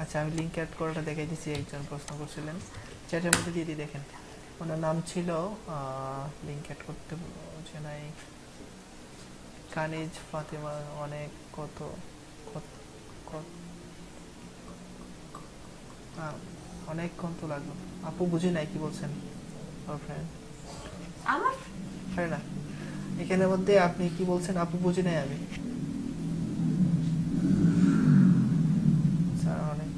আচ্ছা আমি লিঙ্ক অ্যাড করাটা দেখাই দিচ্ছি। একজন প্রশ্ন করছিলেন, চ্যাটের মধ্যে দিয়ে দিই। দেখেন ওনার নাম ছিল, লিঙ্ক অ্যাড করতে বুঝে নাই, কানিজ ফাতেমা। অনেক কত অনেকক্ষণ তো লাগলো। আপু বুঝি নাই কি বলছেন? হ্যাঁ না, এখানের মধ্যে আপনি কি বলছেন আপু বুঝি নাই আমি। অনেক,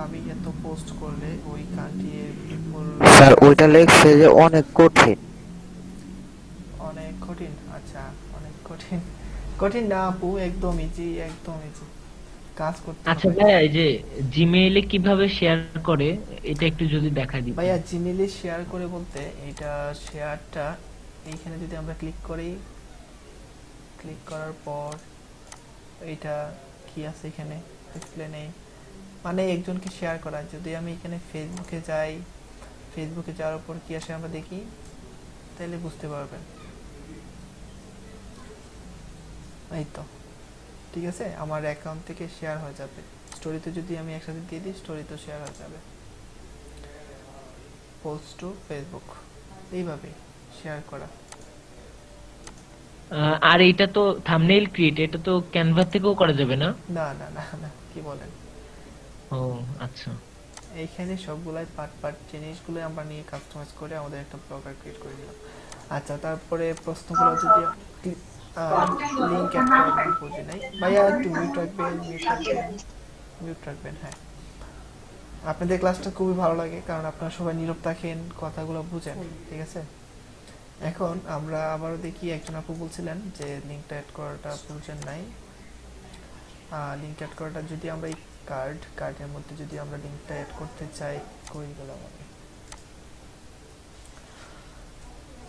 আমি এত পোস্ট করলে ওই কান্ট্রির পিপল। স্যার ওইটা লেখছে যে অনেক কঠিন। অনেক কঠিন? আচ্ছা অনেক কঠিন, কঠিন না আপু, একদম ইজি, একদম ইজি কাজ করতে। আচ্ছা ভাইয়া, এই যে জিমেইলে কিভাবে শেয়ার করে এটা একটু যদি দেখাই দিই। ভাইয়া জিমেইলে শেয়ার করে বলতে, এটা শেয়ারটা এইখানে যদি আমরা ক্লিক করি, ক্লিক করার পর এইটা কি আছে এখানে ডিসপ্লে নেই, মানে একজনকে শেয়ার করা। যদি আমি এখানে ফেসবুকে যাই, ফেসবুকে যাওয়ার পর কি আসে আমরা দেখি, তাহলে বুঝতে পারবেন। এই তো, ঠিক আছে? আমার অ্যাকাউন্ট থেকে শেয়ার হয়ে যাবে। স্টোরিতে যদি আমি একসাথে দিয়ে দিই, স্টোরিতে শেয়ার হয়ে যাবে। পোস্ট টু ফেসবুক, এইভাবে শেয়ার করা। আর এটা তো থাম্বনেইল ক্রিয়েট, এটা তো ক্যানভা থেকেও করা যাবে না? না না না না, কি বলেন? ও আচ্ছা, এইখানে সবগুলাই পার্ট জিনিসগুলো আমরা নিয়ে কাস্টমাইজ করে আমাদের একটা ব্লগার ক্রিয়েট করে দিলাম। আচ্ছা তারপরে প্রশ্নগুলো যদি লিংক অ্যাড করার বুঝি নাই ভাইয়া, একটু মিউট রাখবেন, মিউট রাখবেন। হ্যাঁ, আপনাদের ক্লাসটা খুবই ভালো লাগে কারণ আপনারা সবাই নীরব থাকেন, কথাগুলো বুঝেন, ঠিক আছে? এখন আমরা আবারও দেখি, একজন আপু বলছিলেন যে লিঙ্কটা অ্যাড করাটা বুঝেন নাই। লিঙ্ক অ্যাড করাটা যদি আমরা এই কার্ডের মধ্যে যদি আমরা লিঙ্কটা অ্যাড করতে চাই, কই গেল আমাকে,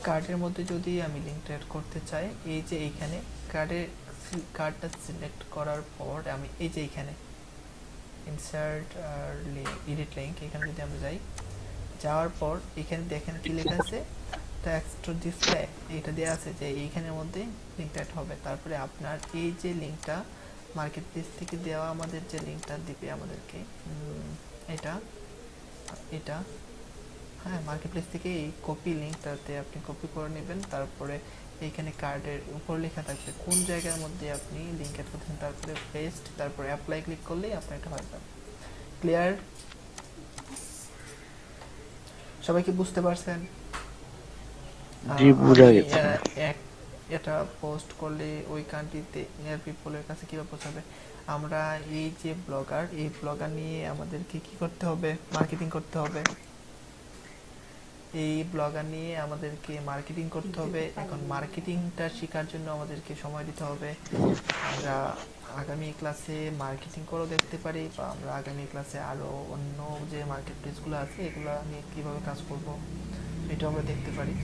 কার্ডের মধ্যে যদি আমি লিঙ্কটা অ্যাড করতে চাই, এই যে এইখানে কার্ডটা সিলেক্ট করার পর আমি এই যে এইখানে ইনসার্ট আর এডিট লিঙ্ক, এখানে যদি আমরা যাওয়ার পর এখানে দেখেন কি লেখা আছে, টেক্সট টু ডিসপ্লে, এটা দেওয়া আছে যে এইখানের মধ্যে লিঙ্কটা অ্যাড হবে। তারপরে আপনার এই যে লিঙ্কটা মার্কেট প্লেস থেকে দেওয়া, আমাদের যে লিঙ্কটা দিবে আমাদেরকে, এটা হ্যাঁ, মার্কেট প্লেস থেকে এই কপি লিঙ্কটাতে আপনি কপি করে নেবেন। তারপরে এইখানে কার্ডের উপর লেখা থাকবে কোন জায়গার মধ্যে আপনি লিঙ্ক অ্যাড করছেন, তারপরে পেস্ট, তারপরে অ্যাপ্লাই ক্লিক করলেই আপনার এটা হয়ে যাবে। ক্লিয়ার? সবাই কি বুঝতে পারছেন? জি বুঝা গেছে। এটা পোস্ট করলে ওই কান্ট্রিতে নিয়ার পিপলের কাছে কীভাবে পৌঁছাবে? আমরা এই যে ব্লগার, এই ব্লগার নিয়ে আমাদেরকে কি করতে হবে? মার্কেটিং করতে হবে। এই ব্লগার নিয়ে আমাদেরকে মার্কেটিং করতে হবে। এখন মার্কেটিংটা শেখার জন্য আমাদেরকে সময় দিতে হবে। আমরা আগামী ক্লাসে মার্কেটিং করেও দেখতে পারি, বা আমরা আগামী ক্লাসে আরও অন্য যে মার্কেট প্লেসগুলো আছে এগুলো নিয়ে কীভাবে কাজ করব এটাও আমরা দেখতে পারি।